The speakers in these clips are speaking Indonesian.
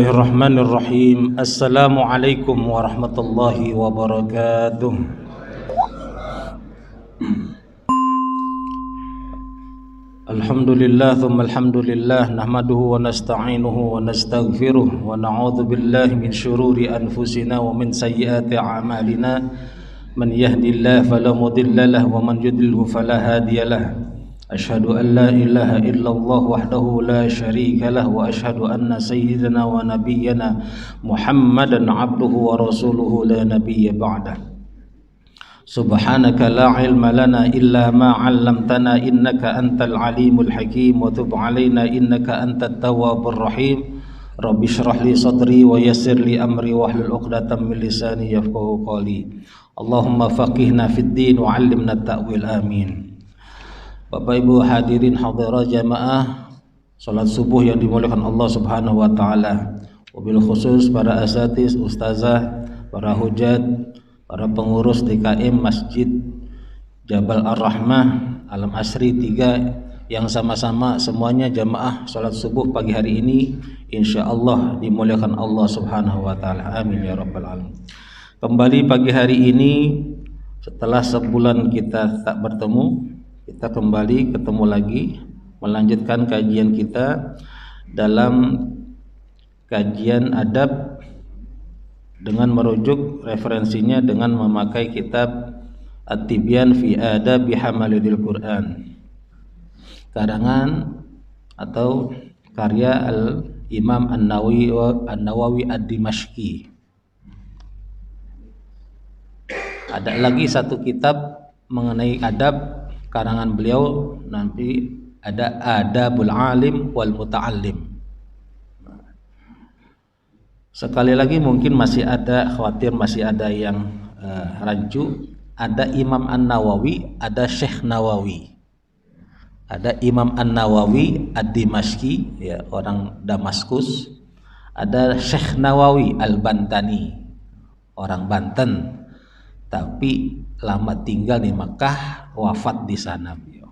Bismillahirrahmanirrahim. Assalamualaikum warahmatullahi wabarakatuh. Alhamdulillah thumma alhamdulillah nahmaduhu wa nasta'inuhu wa nastaghfiruh wa na'udzu billahi min syururi anfusina wa min sayyiati a'malina. Man yahdihillahu fala mudilla lahu wa man yudlilhu fala hadiya lahu. Asyhadu an la ilaha illallah wahdahu la syarika lah wa asyhadu anna sayyidana wa nabiyyana Muhammadan abduhu wa rasuluhu la nabiyya ba'dah. Subhanaka la ilma lana illa ma 'allamtana innaka antal alimul hakim wa tub 'alaina innaka antat tawwabur rahim. Rabbi shrah li sadri wa yassir li amri wahlul 'uqdatam min lisani yafqahu qawli. Allahumma faqihna fid din wa 'allimna at-ta'wil amin. Bapak Ibu hadirin hadirat jamaah salat subuh yang dimuliakan Allah Subhanahu wa taala. Wabil khusus para asatiz, ustazah, para hujat, para pengurus DKM Masjid Jabal Ar-Rahmah Alam Asri 3 yang sama-sama semuanya jamaah salat subuh pagi hari ini insyaallah dimuliakan Allah Subhanahu wa taala. Amin ya rabbal alamin. Kembali pagi hari ini setelah sebulan kita tak bertemu, kita kembali ketemu lagi melanjutkan kajian kita dalam kajian adab dengan merujuk referensinya dengan memakai kitab At-Tibyan fi Adabi Hamalil Quran, karangan atau karya Al-Imam An-Nawawi Ad-Dimashqi. Ada lagi satu kitab mengenai adab karangan beliau, nanti ada Adabul Alim wal Muta'allim. Sekali lagi mungkin masih ada, khawatir masih ada yang rancu. Ada Imam An-Nawawi, ada Syekh Nawawi. Ada Imam An-Nawawi Ad-Dimashqi, ya, orang Damaskus. Ada Syekh Nawawi Al-Bantani, orang Banten, tapi lama tinggal di Makkah, wafat di sana beliau.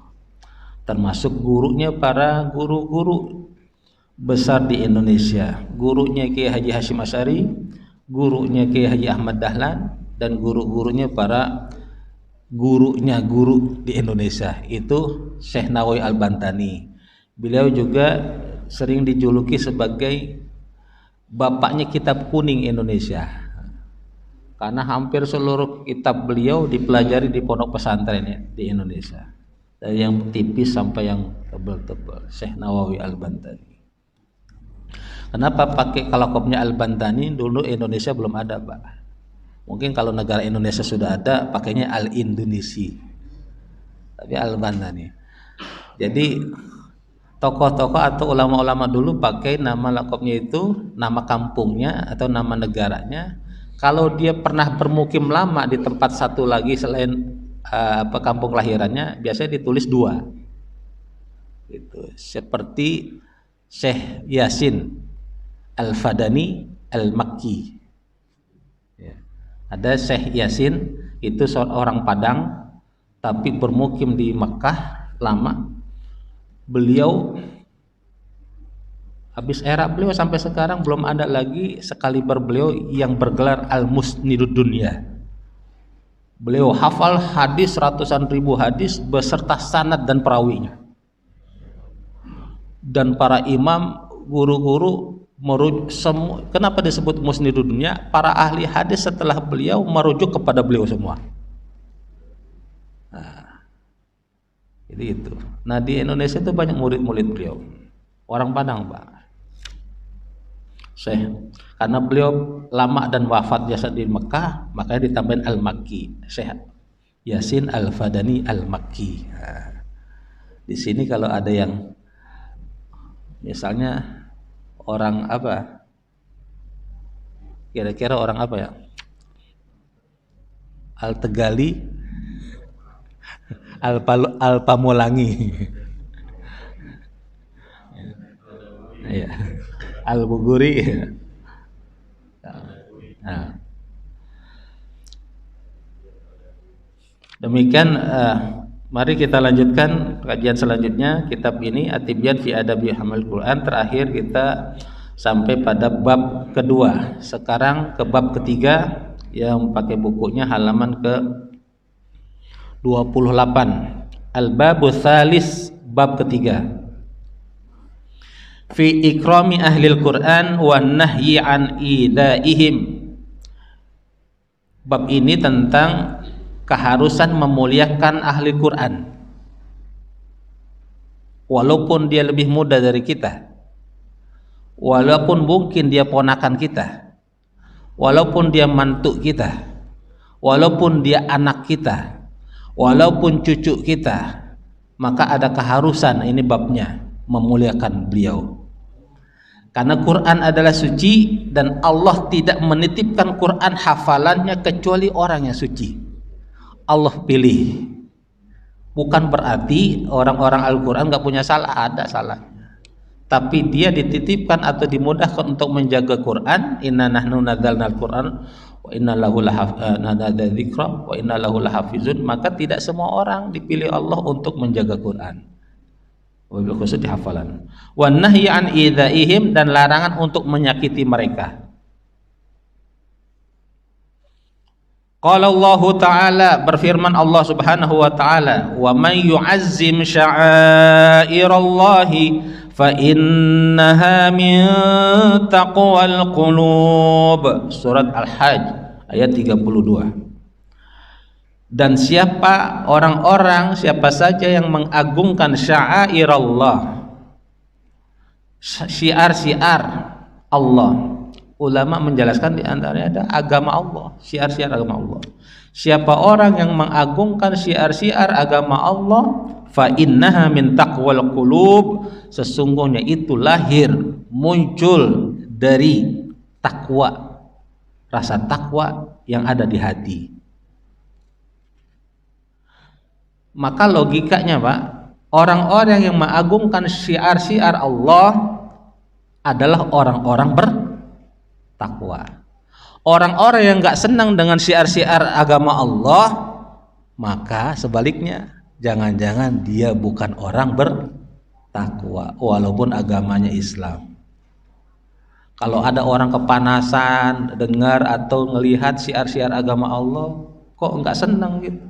Termasuk gurunya para guru-guru besar di Indonesia. Gurunya Kiai Haji Hashim Asy'ari, gurunya Kiai Haji Ahmad Dahlan, dan guru-gurunya para gurunya guru di Indonesia. Itu Syekh Nawawi Al-Bantani. Beliau juga sering dijuluki sebagai bapaknya kitab kuning Indonesia, karena hampir seluruh kitab beliau dipelajari di pondok pesantren ya, di Indonesia, dari yang tipis sampai yang tebal-tebal. Syekh Nawawi Al-Bantani. Kenapa pakai kalakopnya Al-Bantani? Dulu Indonesia belum ada, Pak. Mungkin kalau negara Indonesia sudah ada, pakainya Al-Indonesi, tapi Al-Bantani. Jadi tokoh-tokoh atau ulama-ulama dulu pakai nama lakopnya itu nama kampungnya atau nama negaranya. Kalau dia pernah bermukim lama di tempat satu lagi selain kampung kelahirannya, biasanya ditulis 2. Gitu. Seperti Syekh Yasin Al-Fadani Al-Makki. Ya. Ada Syekh Yasin, itu seorang Padang tapi bermukim di Makkah lama. Beliau habis era beliau sampai sekarang belum ada lagi sekaliber beliau yang bergelar Al-Musnidud Dunya. Beliau hafal hadis ratusan ribu hadis beserta sanad dan perawinya. Dan para imam, guru-guru kenapa disebut Musnidud Dunya? Para ahli hadis setelah beliau merujuk kepada beliau semua. Nah, jadi itu. Nah, di Indonesia itu banyak murid-murid beliau. Orang Padang, Pak. Syekh, karena beliau lama dan wafat jasa di Mekah, makanya ditambahin Al-Makki, Syekh Yasin Al-Fadani Al-Makki. Nah, di sini kalau ada yang misalnya orang apa, kira-kira orang apa ya, Al-Tegali, Al-Pamulangi, ya. Al-Buguri. Nah. Demikian mari kita lanjutkan kajian selanjutnya kitab ini At-Tibyan fi Adabi Hamalil Quran. Terakhir kita sampai pada bab kedua. Sekarang ke bab ketiga yang pakai bukunya halaman ke 28. Al-babu tsalis, bab ketiga. Fi ikrami ahlil Qur'an wa nahyi an idaihim. Bab ini tentang keharusan memuliakan ahli Quran walaupun dia lebih muda dari kita, walaupun mungkin dia ponakan kita, walaupun dia mantu kita, walaupun dia anak kita, walaupun cucu kita, maka ada keharusan, ini babnya, memuliakan beliau. Karena Quran adalah suci dan Allah tidak menitipkan Quran hafalannya kecuali orang yang suci. Allah pilih. Bukan berarti orang-orang Al-Quran gak punya salah, ada salahnya. Tapi dia dititipkan atau dimudahkan untuk menjaga Quran. Inna nahnu nadzalna al-Quran wa inna lahu lahafizun wa inna lahu lahafizun. Maka tidak semua orang dipilih Allah untuk menjaga Quran. Wabil khusus di hafalan. Wa nahyi an idzaihim, dan larangan untuk menyakiti mereka. Qala Allah Ta'ala, berfirman Allah Subhanahu wa taala, "Wa man yu'azzim sya'airallahi fa innaha min taqwal qulub." Surat Al-Hajj ayat 32. Dan siapa siapa saja yang mengagungkan sya'airallah, syiar-syiar Allah. Ulama menjelaskan di antaranya ada agama Allah, syiar-syiar agama Allah. Siapa orang yang mengagungkan syiar-syiar agama Allah, fa innaha min taqwal qulub, sesungguhnya itu lahir, muncul dari takwa, rasa takwa yang ada di hati. Maka logikanya Pak, orang-orang yang mengagungkan syiar-syiar Allah adalah orang-orang bertakwa. Orang-orang yang gak senang dengan syiar-syiar agama Allah, maka sebaliknya, jangan-jangan dia bukan orang bertakwa walaupun agamanya Islam. Kalau ada orang kepanasan dengar atau ngelihat syiar-syiar agama Allah, kok gak senang gitu,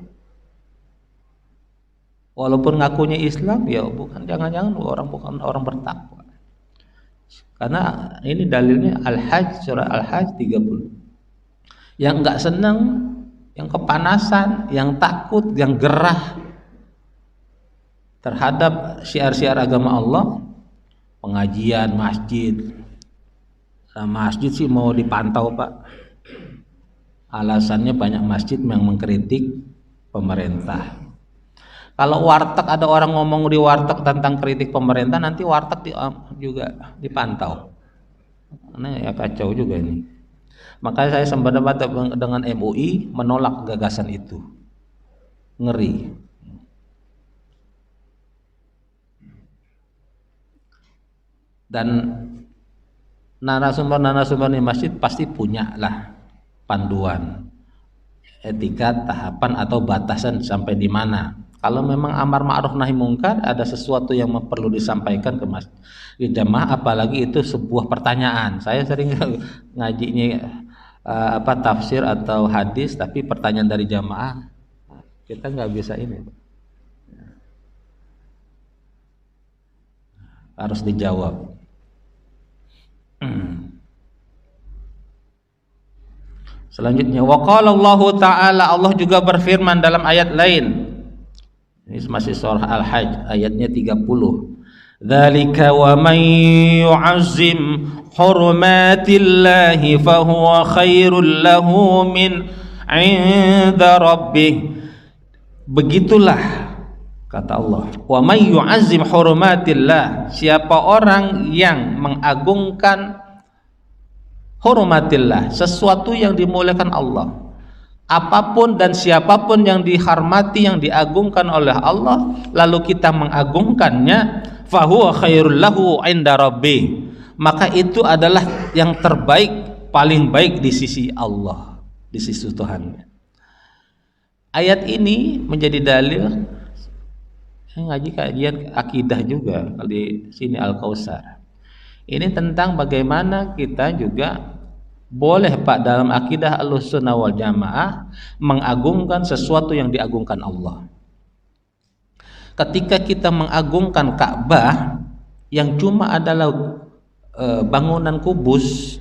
walaupun ngakunya Islam, ya bukan, jangan-jangan bukan orang bertakwa. Karena ini dalilnya Al-Hajj, surah Al-Hajj 30. Yang enggak senang, yang kepanasan, yang takut, yang gerah terhadap syiar-syiar agama Allah, pengajian masjid. Nah, masjid sih mau dipantau Pak. Alasannya banyak masjid yang mengkritik pemerintah. Kalau warteg, ada orang ngomong di warteg tentang kritik pemerintah, nanti warteg juga dipantau. Karena ya kacau juga ini. Makanya saya sependapat dengan MUI menolak gagasan itu. Ngeri. Dan narasumber di masjid pasti punya lah panduan etika, tahapan atau batasan sampai di mana. Kalau memang amar ma'ruf nahi mungkar, ada sesuatu yang perlu disampaikan ke masjid jamaah, apalagi itu sebuah pertanyaan. Saya sering ngajinya tafsir atau hadis, tapi pertanyaan dari jamaah kita nggak bisa ini, harus dijawab. Selanjutnya, waqala Allah Ta'ala, Allah juga berfirman dalam ayat lain. Ini masih surah Al-Hajj ayatnya 30. Dzalika wa man yu'azzim hurmatillahi fahuwa khairul lahu min 'inda rabbih. Begitulah kata Allah, wa man yu'azzim hurmatillah, siapa orang yang mengagungkan hurmatillah, sesuatu yang dimuliakan Allah, apapun dan siapapun yang dihormati, yang diagungkan oleh Allah, lalu kita mengagungkannya, fahuwa khairul lahu 'inda rabbih, maka itu adalah yang terbaik, paling baik di sisi Allah, di sisi Tuhan. Ayat ini menjadi dalil. Saya ngaji kajian akidah juga di sini Al-Kautsar. Ini tentang bagaimana kita juga boleh Pak dalam akidah Ahlussunnah wal Jamaah mengagungkan sesuatu yang diagungkan Allah. Ketika kita mengagungkan Ka'bah yang cuma adalah bangunan kubus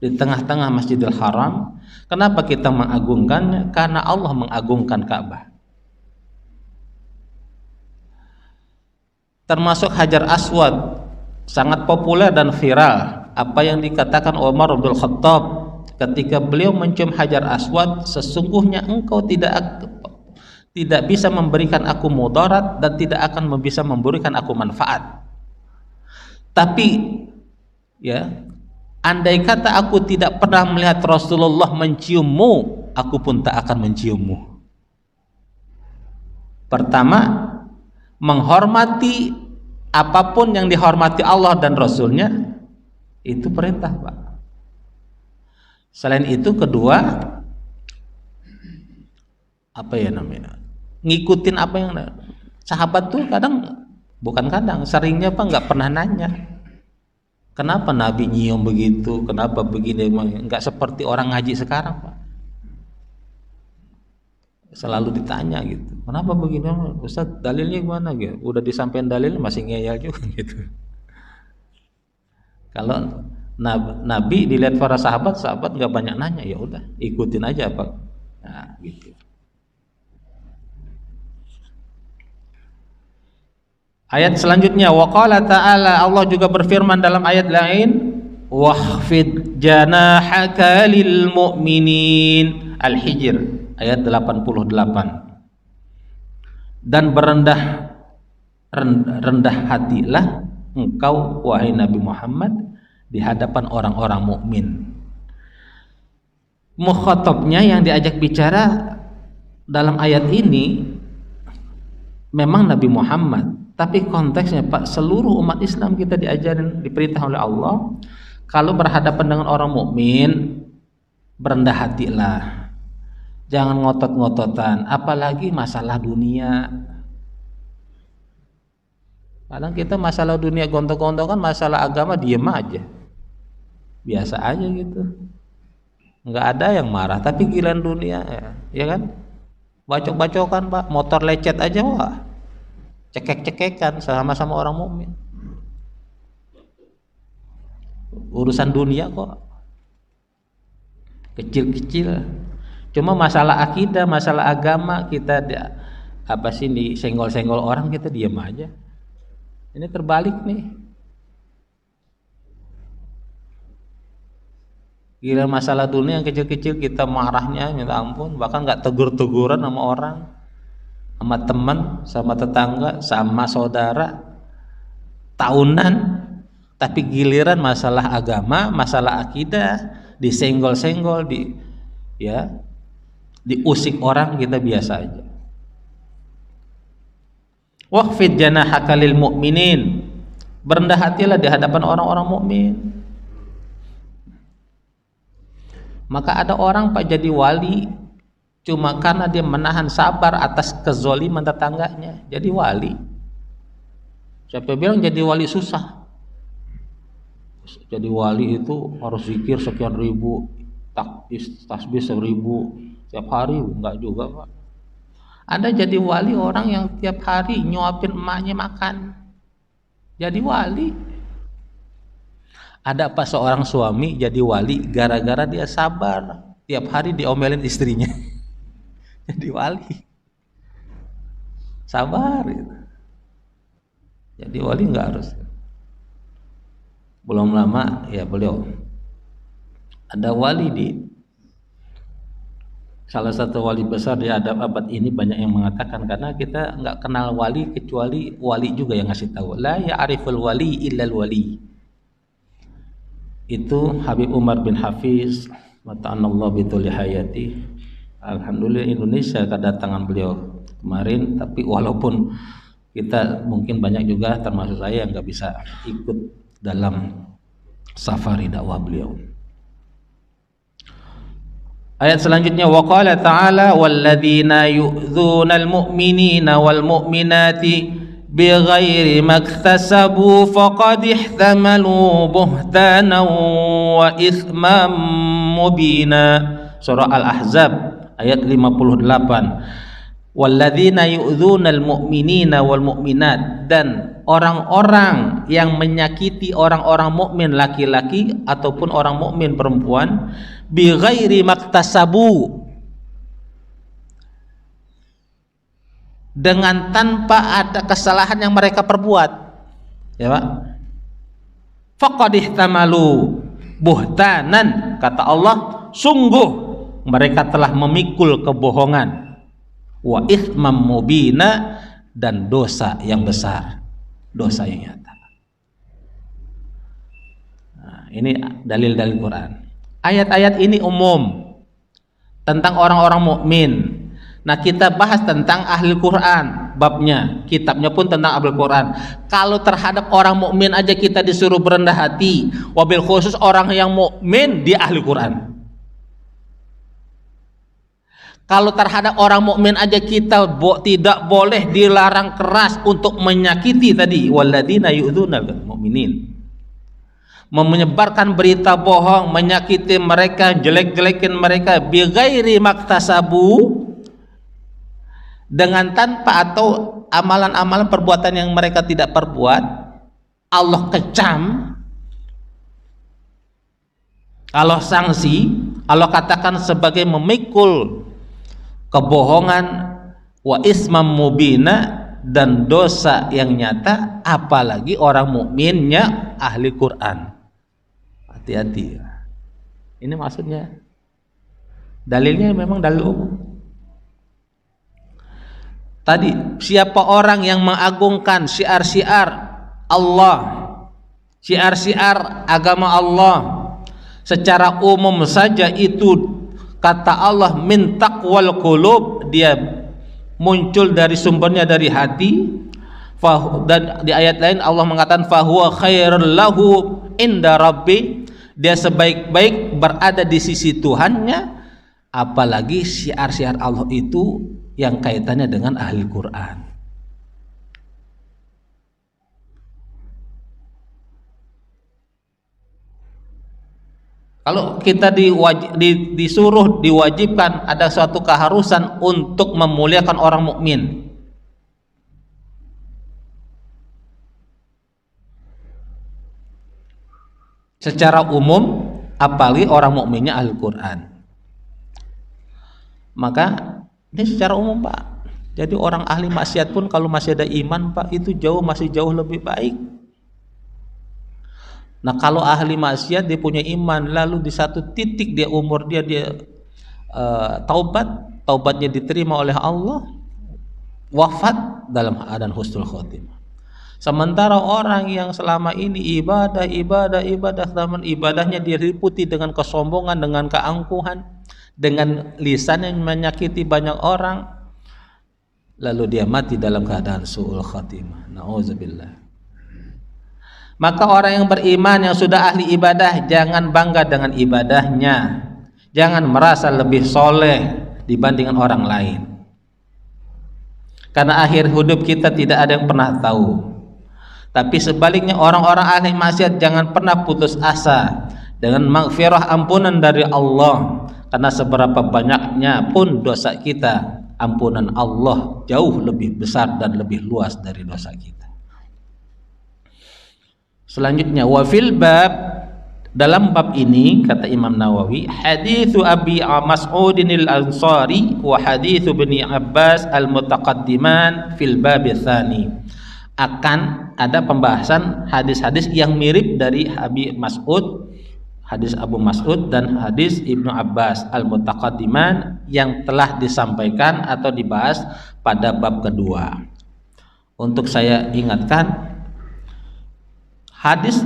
di tengah-tengah Masjidil Haram, kenapa kita mengagungkannya? Karena Allah mengagungkan Ka'bah. Termasuk Hajar Aswad, sangat populer dan viral apa yang dikatakan Umar bin Khattab ketika beliau mencium Hajar Aswad, sesungguhnya engkau tidak bisa memberikan aku mudarat dan tidak akan bisa memberikan aku manfaat. Tapi ya, andai kata aku tidak pernah melihat Rasulullah menciummu, aku pun tak akan menciummu. Pertama, menghormati apapun yang dihormati Allah dan Rasulnya, itu perintah Pak. Selain itu kedua, apa ya namanya, ngikutin apa yang sahabat tuh seringnya Pak nggak pernah nanya kenapa Nabi nyium begitu, kenapa begini, nggak seperti orang ngaji sekarang Pak. Selalu ditanya gitu, kenapa begini Ustaz, dalilnya gimana gitu, udah disampaikan dalilnya masih ngeyel juga gitu. Kalau Nabi dilihat para sahabat nggak banyak nanya, ya udah ikutin aja Pak. Nah gitu. Ayat selanjutnya, wa qala ta'ala, Allah juga berfirman dalam ayat lain, wahfid janahaka lil mu'minin, Al-Hijr ayat 88. Dan rendah hatilah engkau wahai Nabi Muhammad di hadapan orang-orang mukmin. Mukhatabnya yang diajak bicara dalam ayat ini memang Nabi Muhammad, tapi konteksnya Pak, seluruh umat Islam kita diajarin, diperintah oleh Allah kalau berhadapan dengan orang mukmin berendah hatilah. Jangan ngotot-ngototan, apalagi masalah dunia. Kadang kita masalah dunia gontok-gontokan, masalah agama diem aja, biasa aja gitu, nggak ada yang marah. Tapi giliran dunia ya kan, bacok-bacokan Pak, motor lecet aja wah, cekek-cekekan sama-sama orang mukmin. Urusan dunia kok kecil-kecil. Cuma masalah akidah, masalah agama kita disenggol-senggol orang, kita diam aja. Ini terbalik nih. Gila, masalah dunia yang kecil-kecil kita marahnya minta ampun, bahkan nggak tegur-teguran sama orang, sama teman, sama tetangga, sama saudara, tahunan. Tapi giliran masalah agama, masalah akidah, disenggol-senggol, diusik orang, kita biasa aja. Waqfid janahaka lil mu'minin, berendah hatilah di hadapan orang-orang mukmin. Maka ada orang Pak jadi wali cuma karena dia menahan sabar atas kezaliman tetangganya, jadi wali. Siapa bilang jadi wali susah? Jadi wali itu harus zikir sekian ribu, tasbih 1000 tiap hari, enggak juga Pak. Ada jadi wali orang yang tiap hari nyuapin emaknya makan, jadi wali. Ada Pak seorang suami jadi wali gara-gara dia sabar, tiap hari diomelin istrinya jadi wali, sabar gitu. Jadi wali enggak harus. Belum lama ya beliau ada wali di salah satu wali besar di abad ini, banyak yang mengatakan karena kita nggak kenal wali kecuali wali juga yang ngasih tahu, la ya'riful wali illal wali. Itu Habib Umar bin Hafiz mata'anallahu bituli hayati. Alhamdulillah Indonesia kedatangan beliau kemarin, tapi walaupun kita mungkin banyak juga termasuk saya yang nggak bisa ikut dalam safari dakwah beliau. Ayat selanjutnya, wa qala ta'ala walladzina yu'dzunal mu'minina wal mu'minati bighairi maktasabu faqad ihtamalu buhtanan wa itsman mubina. Surah Al-Ahzab ayat 58. Walladzina yu'dzunal mu'minina wal mu'minat, dan orang-orang yang menyakiti orang-orang mukmin laki-laki ataupun orang mukmin perempuan, bighairi maktasabu, dengan tanpa ada kesalahan yang mereka perbuat, ya Pak. Faqad ihtamalu buhtanan, kata Allah, sungguh mereka telah memikul kebohongan, wa itsman mubina, dan dosa yang besar, dosa yang nyata. Nah, ini dalil-dalil Quran. Ayat-ayat ini umum tentang orang-orang mukmin. Nah, kita bahas tentang ahli Quran, babnya, kitabnya pun tentang ahli Quran. Kalau terhadap orang mukmin aja kita disuruh berendah hati, wabil khusus orang yang mukmin dia ahli Quran. Kalau terhadap orang mukmin aja kita tidak boleh, dilarang keras untuk menyakiti tadi, walladzina yu'dzunal mu'minin, menyebarkan berita bohong, menyakiti mereka, jelek-jelekin mereka, bighairi maktasabu, dengan tanpa atau amalan-amalan perbuatan yang mereka tidak perbuat, Allah kecam, Allah sanksi, Allah katakan sebagai memikul kebohongan, wa ismam mubina, dan dosa yang nyata, apalagi orang mukminnya ahli Quran. Hati-hati. Ini maksudnya. Dalilnya memang dalil umum. Tadi, siapa orang yang mengagungkan syiar-syiar Allah, syiar-syiar agama Allah secara umum saja, itu kata Allah min taqwal qulub, dia muncul dari sumbernya dari hati. Dan di ayat lain Allah mengatakan fahuwa khairul lahu inda rabbi, dia sebaik-baik berada di sisi Tuhannya. Apalagi syiar-syiar Allah itu yang kaitannya dengan ahli Quran. Kalau kita disuruh, diwajibkan, ada suatu keharusan untuk memuliakan orang mukmin. Secara umum, apalagi orang mukminnya ahli Quran. Maka ini secara umum, Pak. Jadi orang ahli maksiat pun kalau masih ada iman, Pak, itu masih jauh lebih baik. Nah, kalau ahli maksiat dia punya iman, lalu di satu titik dia umur dia taubatnya diterima oleh Allah, wafat dalam keadaan husnul khotimah. Sementara orang yang selama ini ibadah, namun ibadahnya diliputi dengan kesombongan, dengan keangkuhan, dengan lisan yang menyakiti banyak orang, lalu dia mati dalam keadaan su'ul khatimah. Na'udzubillah. Maka orang yang beriman, yang sudah ahli ibadah, jangan bangga dengan ibadahnya, jangan merasa lebih soleh dibandingkan orang lain, karena akhir hidup kita tidak ada yang pernah tahu. Tapi sebaliknya, orang-orang ahli maksiat jangan pernah putus asa dengan maghfirah, ampunan dari Allah, karena seberapa banyaknya pun dosa kita, ampunan Allah jauh lebih besar dan lebih luas dari dosa kita. Selanjutnya, wa fil bab, dalam bab ini kata Imam Nawawi, haditsu Abi Mas'udin al-Ansari wa haditsu Ibni Abbas al-mutaqaddiman fil bab tsani. Akan ada pembahasan hadis-hadis yang mirip dari Abi Mas'ud, hadis Abu Mas'ud, dan hadis Ibnu Abbas al-mutaqaddiman yang telah disampaikan atau dibahas pada bab kedua. Untuk saya ingatkan, hadis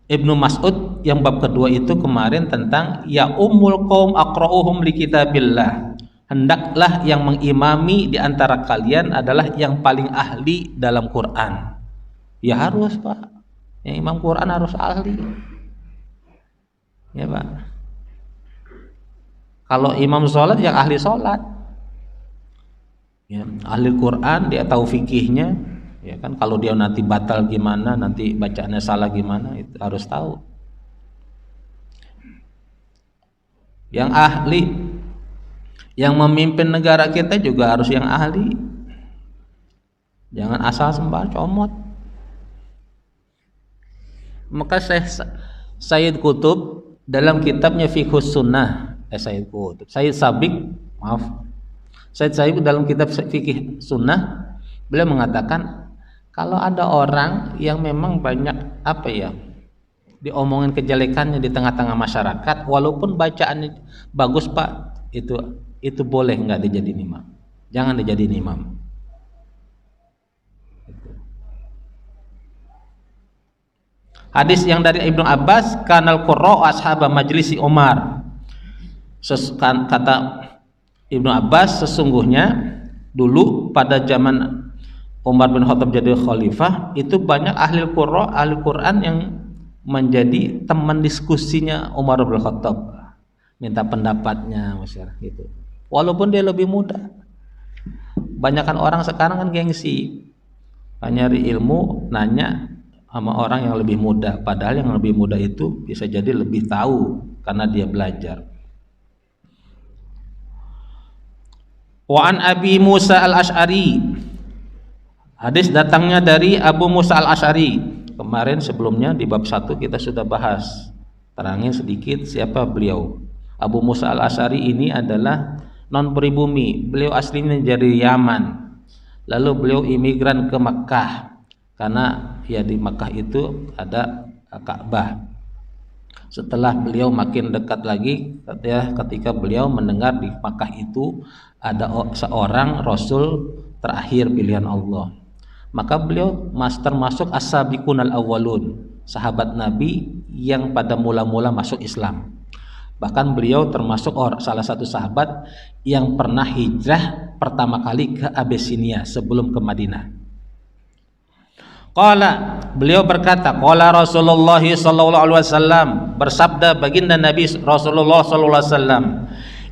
Ibnu Mas'ud yang bab kedua itu kemarin tentang ya ummul qaum aqra'uhum li kitabillah, hendaklah yang mengimami di antara kalian adalah yang paling ahli dalam Quran. Ya harus, Pak, yang imam Quran harus ahli, ya Pak. Kalau imam sholat, yang ahli sholat, ya, ahli Quran, dia tahu fikihnya, Ya kan, kalau dia nanti batal gimana, nanti bacaannya salah gimana, itu harus tahu. Yang ahli, yang memimpin negara kita juga harus yang ahli. Jangan asal sembah comot. Maka Sayyid Qutb dalam kitabnya Fiqhus Sunnah, Sayyid Sabiq, Sayyid Sabiq dalam kitab Fiqh Sunnah, beliau mengatakan kalau ada orang yang memang banyak diomongin kejelekannya di tengah-tengah masyarakat, walaupun bacaannya bagus Pak, itu boleh nggak dijadiin imam, jangan dijadiin imam. Hadis yang dari Ibnu Abbas, kanal qurra ashaba majlisi Umar. Kata Ibnu Abbas, sesungguhnya dulu pada zaman Umar bin Khattab jadi khalifah, itu banyak ahli Quran yang menjadi teman diskusinya Umar bin Khattab, minta pendapatnya masyarakat gitu. Walaupun dia lebih muda. Banyakan orang sekarang kan gengsi, nyari ilmu nanya sama orang yang lebih muda, padahal yang lebih muda itu bisa jadi lebih tahu karena dia belajar. Wa an Abi Musa al-Asy'ari, hadis datangnya dari Abu Musa al-Asy'ari. Kemarin sebelumnya di bab 1 kita sudah bahas, terangin sedikit siapa beliau. Abu Musa al-Asy'ari ini adalah non pribumi, beliau aslinya dari Yaman, lalu beliau imigran ke Makkah karena ya di Makkah itu ada Ka'bah. Setelah beliau makin dekat lagi, ketika beliau mendengar di Makkah itu ada seorang Rasul terakhir pilihan Allah, maka beliau termasuk as-sabiqunal awwalun, sahabat Nabi yang pada mula-mula masuk Islam. Bahkan beliau termasuk salah satu sahabat yang pernah hijrah pertama kali ke Abyssinia sebelum ke Madinah. Qala, beliau berkata, qala Rasulullah sallallahu alaihi wasallam, bersabda baginda Nabi Rasulullah sallallahu alaihi wasallam,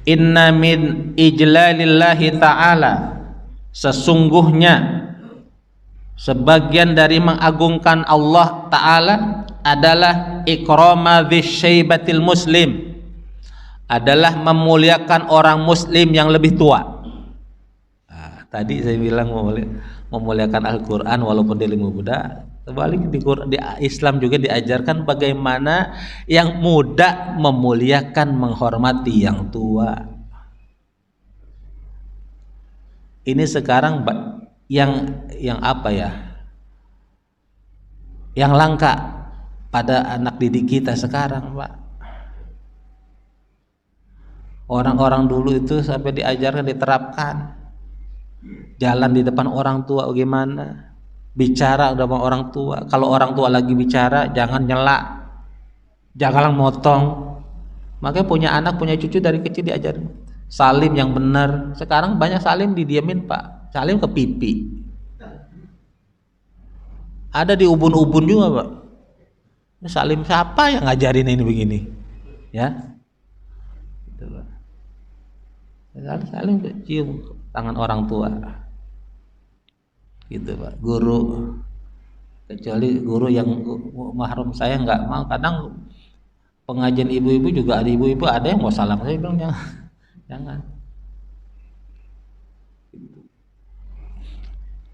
inna min ijlalillahi ta'ala, sesungguhnya sebagian dari mengagungkan Allah Ta'ala adalah ikrama dzisyaibatil muslim, adalah memuliakan orang muslim yang lebih tua. Tadi saya bilang memuliakan Al-Quran walaupun dia lebih muda. Terbalik di Islam juga diajarkan bagaimana yang muda memuliakan, menghormati yang tua. Ini sekarang yang apa ya? Yang langka pada anak didik kita sekarang, Pak. Orang-orang dulu itu sampai diajarkan, diterapkan. Jalan di depan orang tua bagaimana, bicara depan orang tua, kalau orang tua lagi bicara jangan nyela, jangan motong. Makanya punya anak, punya cucu dari kecil diajarin salim yang benar. Sekarang banyak salim didiamin Pak, salim ke pipi. Ada di ubun-ubun juga Pak, salim siapa yang ngajarin ini begini ya, salim cium tangan orang tua gitu Pak. Guru, kecuali guru yang mahram saya nggak mau. Kadang pengajian ibu-ibu juga ada ibu-ibu ada yang mau salam, saya bilang jangan.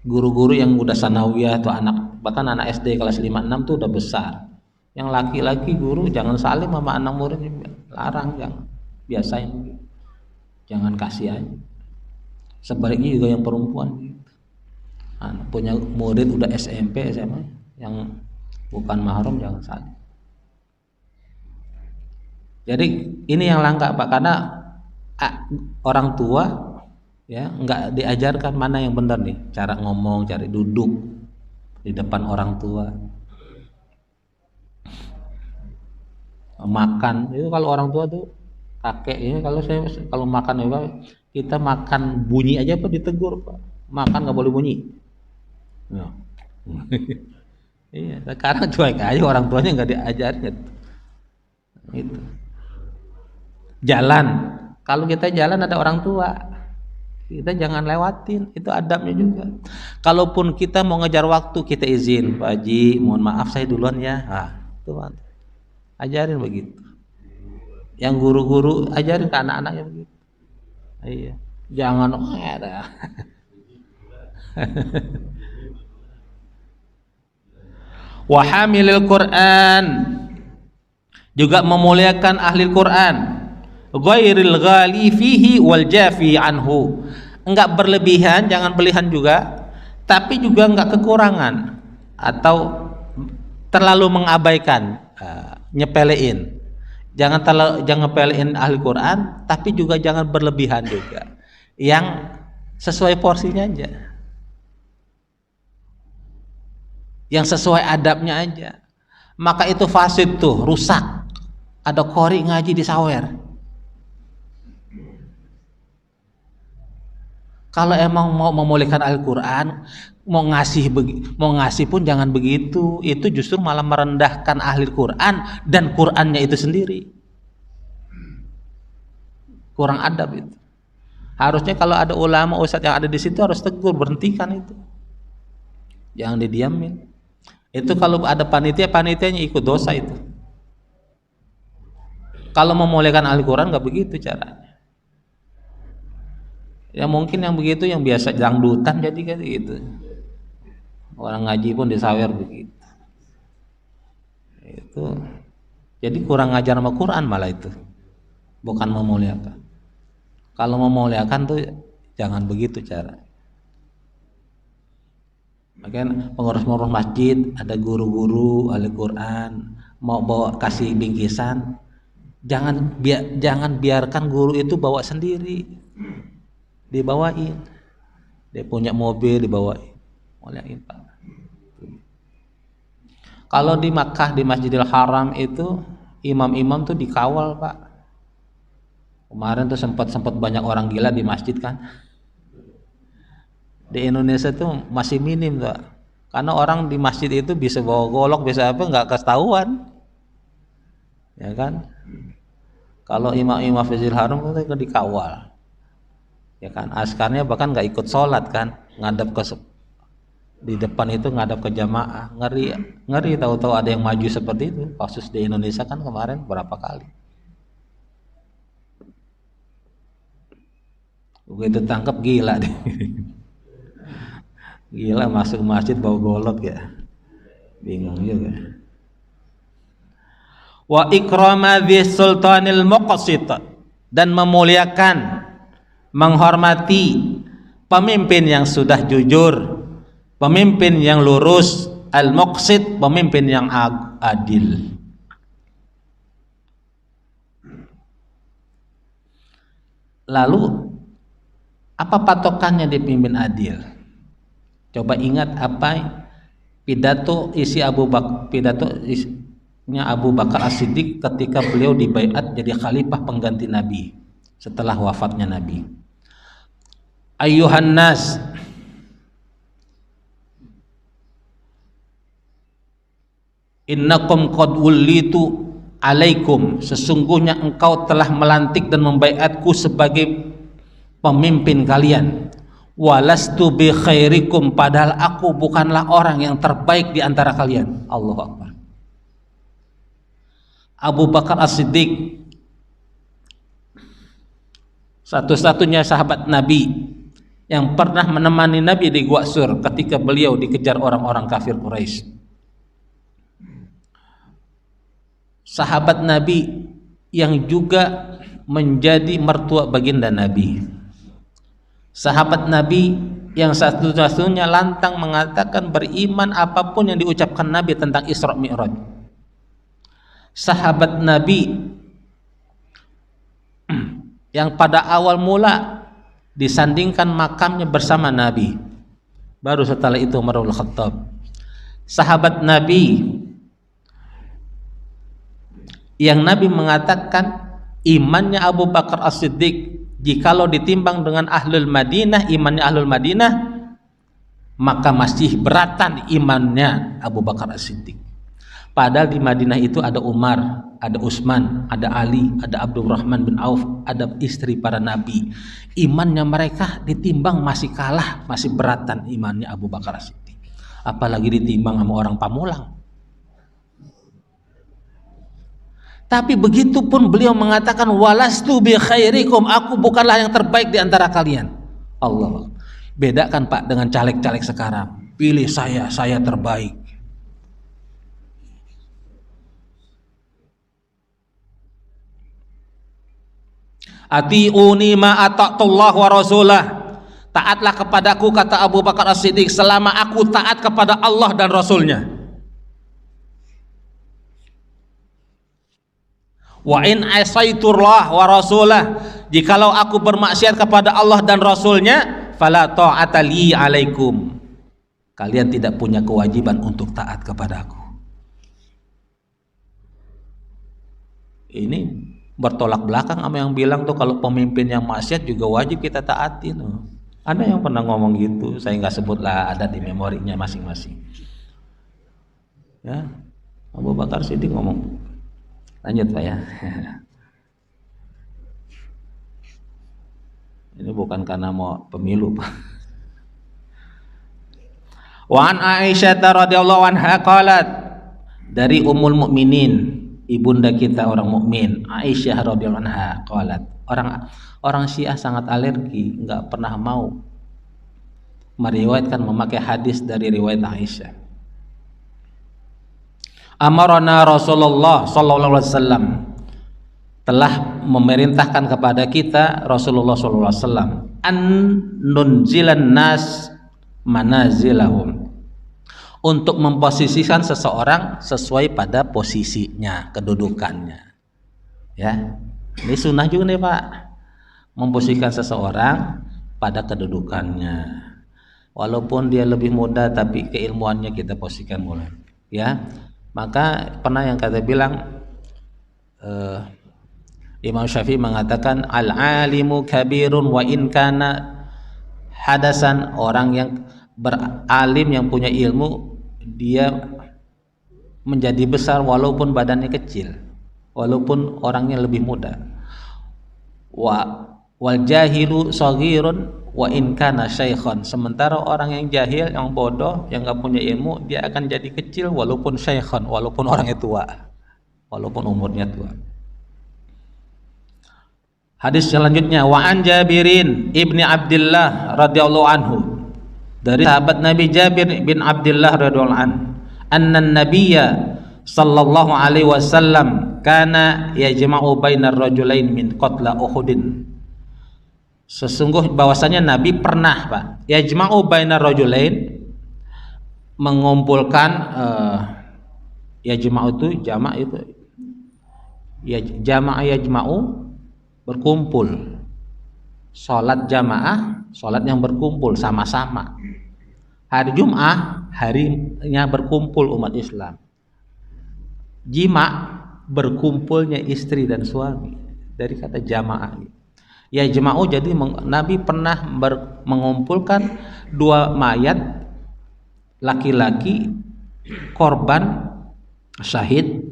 Guru-guru yang udah sanawiyah atau anak, bahkan anak SD kelas 5-6 tuh udah besar, yang laki-laki guru jangan salim sama anak murid, larang, jangan, biasain, jangan kasih aja. Sebaliknya juga yang perempuan, punya murid udah SMP, SMA yang bukan mahram jangan saling. Jadi ini yang langka Pak, karena orang tua ya nggak diajarkan mana yang benar nih, cara ngomong, cara duduk di depan orang tua, makan itu kalau orang tua tuh kakek ini, kalau makan kita makan bunyi aja Pak ditegur Pak, makan nggak boleh bunyi. Ya. Iya, sekarang cuek aja, orang tuanya nggak diajarin gitu. Jalan, kalau kita jalan ada orang tua, Kita jangan lewatin, itu adabnya juga. Kalaupun kita mau ngejar waktu, kita izin, Pak Haji, mohon maaf saya duluan ya. Itu ajarin begitu. Yang guru-guru ajarin ke anak-anaknya begitu. Iya, jangan ada. Wa hamilil Quran, juga memuliakan ahli Quran. Ghairil ghali fihi wal jafi anhu, enggak berlebihan, jangan berlebihan juga, tapi juga enggak kekurangan atau terlalu mengabaikan, nyepelein. Jangan ngepelein ahli Quran, tapi juga jangan berlebihan juga. Yang sesuai porsinya aja. Yang sesuai adabnya aja. Maka itu fasid tuh, rusak. Ada qori ngaji di sawer. Kalau emang mau memulihkan Al-Quran, mau ngasih pun jangan begitu. Itu justru malah merendahkan ahli Quran dan Qurannya itu sendiri. Kurang adab itu. Harusnya kalau ada ulama ustadz yang ada di situ harus tegur, berhentikan itu. Jangan didiamin. Itu kalau ada panitianya ikut dosa itu. Kalau memulihkan ahli Quran nggak begitu caranya. Ya mungkin yang begitu yang biasa dangdutan jadi kayak gitu. Orang ngaji pun disawer begitu. Itu jadi kurang ngajar sama Quran malah itu. Bukan memuliakan. Kalau memuliakan tuh jangan begitu cara. Makanya pengurus-pengurus masjid, ada guru-guru ahli Quran mau bawa kasih bingkisan, jangan biarkan guru itu bawa sendiri. Dibawain, dia punya mobil dibawain, muliain Pak. Kalau di Makkah di Masjidil Haram itu imam-imam tuh dikawal Pak. Kemarin tuh sempat banyak orang gila di masjid kan. Di Indonesia tuh masih minim Pak, karena orang di masjid itu bisa bawa golok bisa apa nggak ketahuan, ya kan? Kalau imam-imam Masjidil Haram itu dikawal. Ya kan, askarnya bahkan nggak ikut sholat kan, ngadap ke di depan itu ngadap ke jamaah, ngeri tahu-tahu ada yang maju seperti itu. Kasus di Indonesia kan kemarin berapa kali, begitu tangkap gila deh. Gila masuk masjid bawa golok ya, bingung juga. Wa ikrama dzis sultanil muqsit, dan memuliakan, menghormati pemimpin yang sudah jujur, pemimpin yang lurus, al-muqsit, pemimpin yang adil. Lalu apa patokannya di pemimpin adil? Coba ingat apa pidatonya Abu Bakar As-Siddiq ketika beliau dibaiat jadi khalifah pengganti Nabi setelah wafatnya Nabi. Ayyuhan nas, innakum qad wullitu alaikum, sesungguhnya engkau telah melantik dan membaiatku sebagai pemimpin kalian. Walastu bi khairikum, padahal aku bukanlah orang yang terbaik di antara kalian. Allahu Akbar. Abu Bakar As-Siddiq, satu-satunya sahabat Nabi yang pernah menemani Nabi di Gua Sur ketika beliau dikejar orang-orang kafir Quraisy. Sahabat Nabi yang juga menjadi mertua baginda Nabi. Sahabat Nabi yang satu-satunya lantang mengatakan beriman apapun yang diucapkan Nabi tentang Isra Mi'raj. Sahabat Nabi yang pada awal mula disandingkan makamnya bersama Nabi, baru setelah itu Umar bin Khattab. Sahabat Nabi yang Nabi mengatakan imannya Abu Bakar As-Siddiq jikalau ditimbang dengan ahlul Madinah, imannya ahlul Madinah, maka masih beratan imannya Abu Bakar As-Siddiq. Padahal di Madinah itu ada Umar, ada Utsman, ada Ali, ada Abdurrahman bin Auf, ada istri para nabi. Imannya mereka ditimbang masih kalah, masih beratan imannya Abu Bakar As-Siddiq. Apalagi ditimbang sama orang Pamulang. Tapi begitu pun beliau mengatakan walastu bi khairikum, aku bukanlah yang terbaik di antara kalian. Allah. Bedakan Pak dengan caleg-caleg sekarang. Pilih saya terbaik. Atiuni ma ata'tullah wa rasulah. Taatlah kepadaku, kata Abu Bakar As-Siddiq, selama aku taat kepada Allah dan Rasulnya. Wa in asaiturlah wa rasulah, jikalau aku bermaksiat kepada Allah dan Rasulnya, fala ta'ata li alaikum, kalian tidak punya kewajiban untuk taat kepadaku. Ini bertolak belakang sama yang bilang tuh kalau pemimpin yang maksiat juga wajib kita taati tuh. Ada yang pernah ngomong gitu, saya nggak sebutlah, ada di memorinya masing-masing. Ya, Abu Bakar Siddiq ngomong. Lanjut Pak ya. Ini bukan karena mau pemilu Pak. Wa an Aisyah radhiyallahu anha qalat, dari Ummul Mukminin, ibunda kita orang mukmin, Aisyah radhiyallahu anha qalat, orang Syiah sangat alergi, enggak pernah mau meriwayatkan, memakai hadis dari riwayat Aisyah. Amarana Rasulullah sallallahu alaihi wasallam, telah memerintahkan kepada kita Rasulullah sallallahu alaihi wasallam, an nunzilan nas manazilahum, untuk memposisikan seseorang sesuai pada posisinya, kedudukannya. Ya, ini sunnah juga nih Pak, memposisikan seseorang pada kedudukannya. Walaupun dia lebih muda, tapi keilmuannya kita posisikan mulai. Ya, maka pernah yang kata bilang Imam Syafi'i mengatakan al-alimu kabirun wa in kana hadasan, orang yang beralim yang punya ilmu dia menjadi besar walaupun badannya kecil, walaupun orangnya lebih muda. Wal jahilu shaghirun wa in kana syaikhan, sementara orang yang jahil, yang bodoh, yang enggak punya ilmu, dia akan jadi kecil walaupun syaikhan, walaupun orangnya tua, walaupun umurnya tua. Hadis selanjutnya, wa an Jabirin ibni Abdullah radhiyallahu anhu, dari sahabat Nabi Jabir bin Abdullah radhiyallahu anhu, anna nabiyya sallallahu alaihi wasallam kana yajma'u bainar rajulain min qatla Uhudin. Sesungguh bahwasanya Nabi pernah Pak yajma'u bainar rajulain, mengumpulkan yajma'u itu jamak, itu ya, jamaah yajma'u berkumpul, sholat jamaah, sholat yang berkumpul sama-sama. Hari Jum'ah, harinya berkumpul umat Islam. Jima' berkumpulnya istri dan suami, dari kata jamaah. Ya jema'u, jadi Nabi pernah mengumpulkan dua mayat laki-laki korban syahid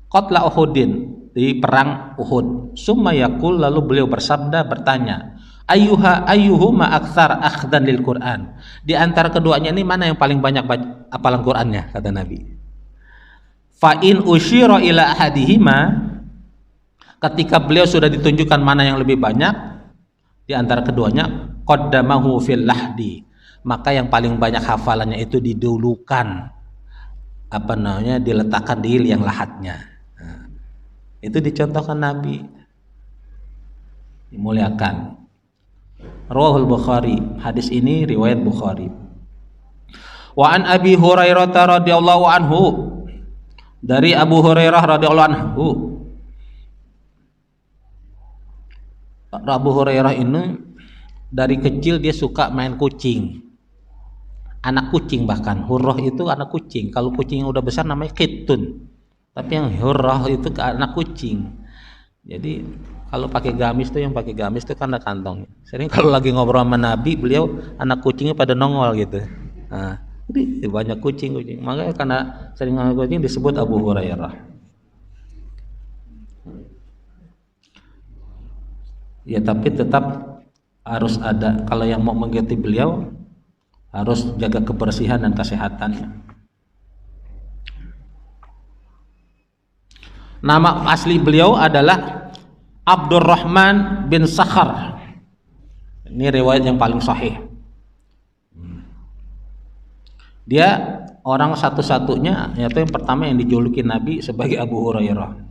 qatla Uhudin, di perang Uhud. Summa yaqul, lalu beliau bersabda, bertanya, ayyuhuma aktsar akhdan lil Quran, di antara keduanya ini mana yang paling banyak hafalan Qurannya, kata Nabi. Fa in usyira ila ahadihima, ketika beliau sudah ditunjukkan mana yang lebih banyak di antara keduanya, qaddamahu fil lahdi, maka yang paling banyak hafalannya itu didulukan, diletakkan di liang lahatnya. Nah, itu dicontohkan Nabi, dimuliakan. Rawahul Bukhari, hadis ini riwayat Bukhari. Wa an Abi Hurairah radhiyallahu anhu, dari Abu Hurairah radhiyallahu anhu, Abu Hurairah ini dari kecil dia suka main kucing, anak kucing, bahkan hurrah itu anak kucing. Kalau kucing yang udah besar namanya kitun, tapi yang hurrah itu anak kucing. Jadi kalau pakai gamis tuh, yang pakai gamis tuh kan ada kantongnya. Sering kalau lagi ngobrol sama Nabi, beliau anak kucingnya pada nongol gitu. Nah, Jadi banyak kucing. Makanya karena sering ngangkat kucing disebut Abu Hurairah. Ya tapi tetap harus ada, kalau yang mau mengikuti beliau harus jaga kebersihan dan kesehatannya. Nama asli beliau adalah Abdurrahman bin Sakhar. Ini riwayat yang paling sahih. Dia orang satu-satunya, yaitu yang pertama yang dijuluki Nabi sebagai Abu Hurairah.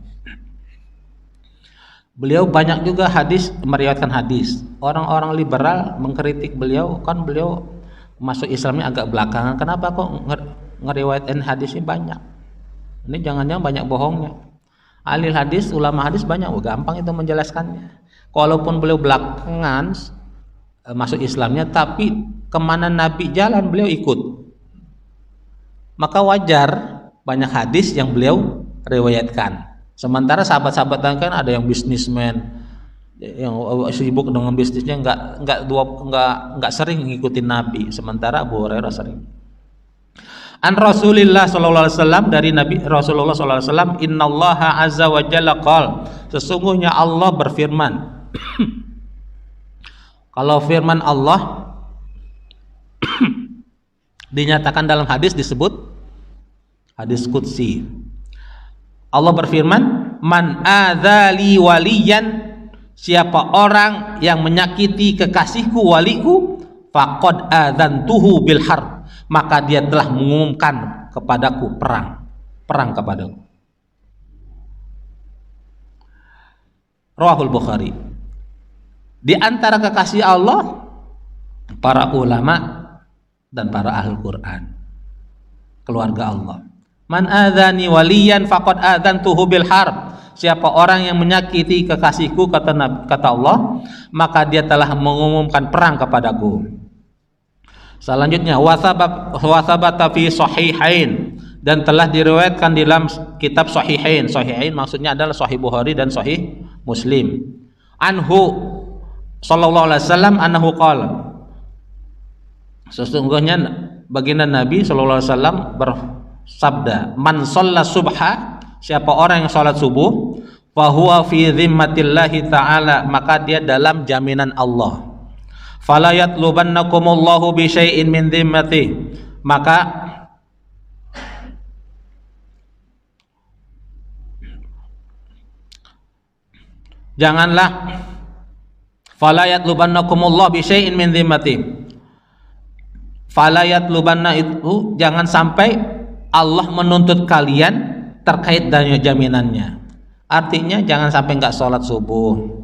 Beliau banyak juga meriwayatkan hadis. Orang-orang liberal mengkritik beliau, kan beliau masuk Islamnya agak belakangan. Kenapa kok ngeriwayatkan hadisnya banyak? Ini jangan-jangan banyak bohongnya. Ahli hadis, ulama hadis banyak, gampang itu menjelaskannya. Walaupun beliau belakangan masuk Islamnya, tapi kemana Nabi jalan beliau ikut. Maka wajar banyak hadis yang beliau riwayatkan. Sementara sahabat-sahabat kan ada yang bisnismen, yang sibuk dengan bisnisnya, nggak sering ngikutin Nabi. Sementara Abu Hurairah sering. An Rasulillah sallallahu alaihi wasallam, dari Nabi Rasulullah sallallahu alaihi wasallam, innallaha azza wa jalla qala, sesungguhnya Allah berfirman. Kalau firman Allah dinyatakan dalam hadis disebut hadis qudsi. Allah berfirman, man adzali waliyan, siapa orang yang menyakiti kekasihku, waliku, faqad adzantuhu bil harb, maka dia telah mengumumkan kepadaku perang kepadaku. Rawahul Bukhari. Di antara kekasih Allah para ulama dan para ahli Quran, keluarga Allah. Man adzani waliyan faqad adzantuhu bil harb, siapa orang yang menyakiti kekasihku, kata Allah, maka dia telah mengumumkan perang kepadaku. Selanjutnya wasabata fi sahihain, dan telah diriwayatkan dalam kitab sahihain. Sahihain maksudnya adalah Sahih Bukhari dan Sahih Muslim. Anhu sallallahu alaihi wasallam annahu qala, sesungguhnya baginda Nabi sallallahu alaihi wasallam bersabda, man shalla subha, siapa orang yang salat subuh, fa huwa fi dhimmatillahi ta'ala, maka dia dalam jaminan Allah. Fala yatlubannakumullahu bi syai'in min dhimmati, maka janganlah, fala yatlubannakumullahu bi syai'in min dhimmati, fala yatlubanna itu jangan sampai Allah menuntut kalian terkait dengan jaminannya. Artinya jangan sampai nggak sholat subuh.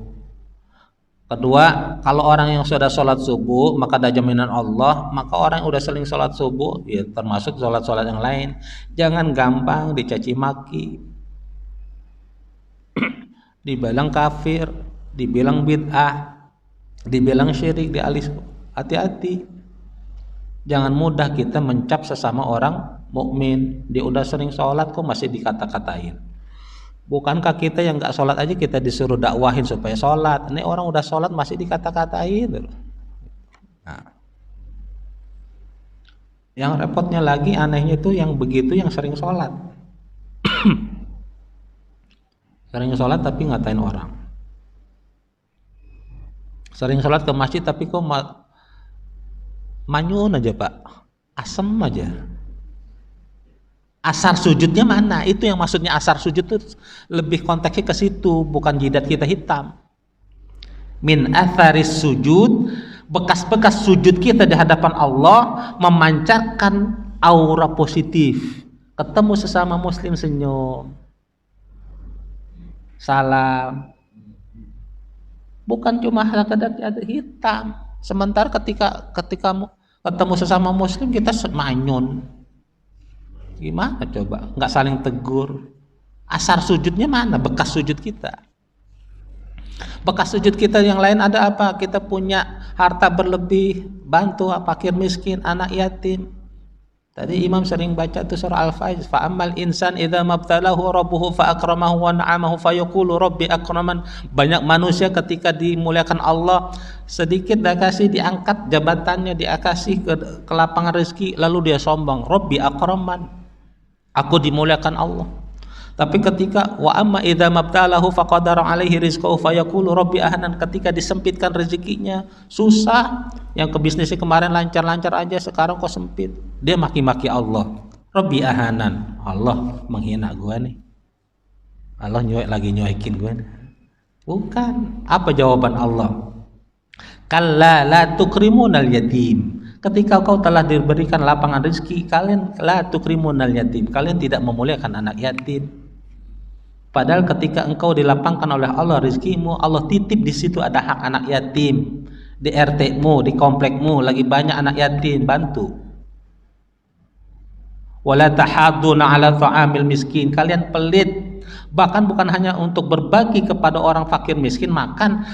Kedua, kalau orang yang sudah sholat subuh maka ada jaminan Allah, maka orang yang udah sering sholat subuh, ya termasuk sholat-sholat yang lain, jangan gampang dicaci maki, dibilang kafir, dibilang bid'ah, dibilang syirik, dialis. Hati-hati, jangan mudah kita mencap sesama orang mukmin. Dia udah sering sholat kok masih dikata-katain. Bukankah kita yang nggak sholat aja kita disuruh dakwahin supaya sholat? Ini orang udah sholat masih dikata-katain. Nah, yang repotnya lagi, anehnya itu yang begitu yang sering sholat. Sering sholat tapi ngatain orang. Sering sholat ke masjid tapi kok manyun aja pak, asem aja. Asar sujudnya mana? Itu yang maksudnya asar sujud itu lebih konteksnya ke situ, bukan jidat kita hitam. Min atharis sujud, bekas-bekas sujud kita di hadapan Allah memancarkan aura positif. Ketemu sesama muslim senyum, salam, bukan cuma sekedar hitam. Sementara ketika ketemu sesama muslim kita manyun. Gimana coba? Nggak saling tegur. Asar sujudnya mana? Bekas sujud kita. Bekas sujud kita yang lain ada apa? Kita punya harta berlebih, bantu fakir miskin, anak yatim. Tadi imam sering baca tuh surah Al-Faiz, fa ammal insan idza mabtalahu rabbuhu fa akramahu wa na'amahu fa yaqulu rabbi akraman. Banyak manusia ketika dimuliakan Allah sedikit dikasih diangkat jabatannya, dikasih ke lapangan rezeki, lalu dia sombong, rabbi akraman. Aku dimuliakan Allah. Tapi ketika wa amma idza mabtalahu faqadara alaihi rizqahu fa yaqulu rabbi ahanan, ketika disempitkan rezekinya, susah, yang ke bisnisnya kemarin lancar-lancar aja sekarang kok sempit, dia maki-maki Allah, rabbi ahanan, Allah menghina gua nih, Allah lagi nyuekin gua nih. Bukan. Apa jawaban Allah? Kalla la tukrimunal yatim. Ketika kau telah diberikan lapangan rezeki, kalian la tukrimunal yatim, kalian tidak memuliakan anak yatim. Padahal ketika engkau dilapangkan oleh Allah rezekimu, Allah titip di situ ada hak anak yatim. Di RT-mu, di komplekmu lagi banyak anak yatim, bantu. Wala tahadduna ala ta'amil miskin, kalian pelit, bahkan bukan hanya untuk berbagi kepada orang fakir miskin makan,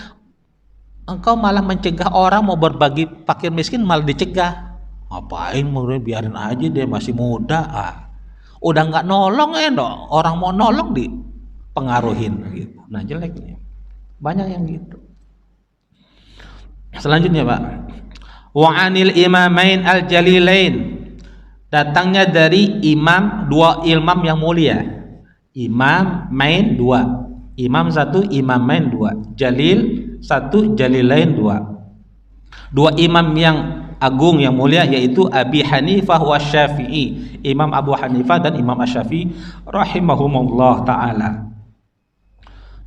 engkau malah mencegah orang mau berbagi fakir miskin, malah dicegah. Ngapain, biarin aja, dia masih muda. Udah nggak nolong orang mau nolong dipengaruhin gitu. Nah, jelek nih. Banyak yang gitu. Selanjutnya, Pak. Wa 'anil imamain al-jalilain. Datangnya dari dua imam yang mulia. Imam main dua. Imam satu, imam main dua. Jalil satu, jalilain dua. Dua imam yang agung yang mulia, yaitu Abi Hanifah wa Syafi'i. Imam Abu Hanifah dan Imam Asy-Syafi'i rahimahumullah ta'ala.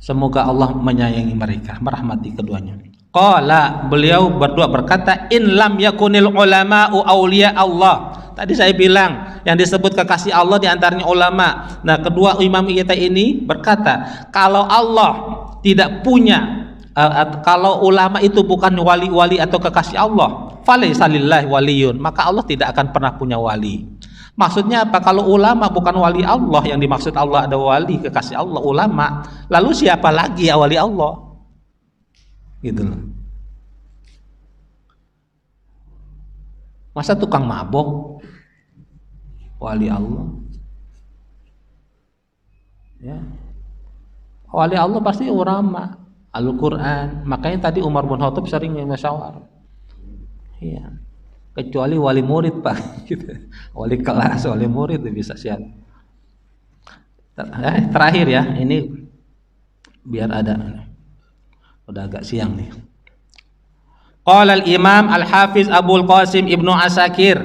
Semoga Allah menyayangi mereka, merahmati keduanya. Qala, beliau berdua berkata, in lam yakunil ulama'u awliya Allah. Tadi saya bilang yang disebut kekasih Allah diantaranya ulama. Nah, kedua imam kita ini berkata, kalau Allah tidak punya, kalau ulama itu bukan wali-wali atau kekasih Allah, falaysa lillahi waliyun, maka Allah tidak akan pernah punya wali. Maksudnya apa? Kalau ulama bukan wali Allah, yang dimaksud Allah ada wali kekasih Allah, ulama, lalu siapa lagi ya wali Allah? Gitu loh. Masa tukang mabok wali Allah? Ya. Wali Allah pasti ulama, Al-Quran. Makanya tadi Umar bin Khattab sering musyawarah. Iya. Kecuali wali murid, Pak. Wali kelas, wali murid bisa siap. Terakhir ya, ini biar ada. Udah agak siang nih. Qala al-Imam Al-Hafiz Abul Qasim Ibnu Asakir.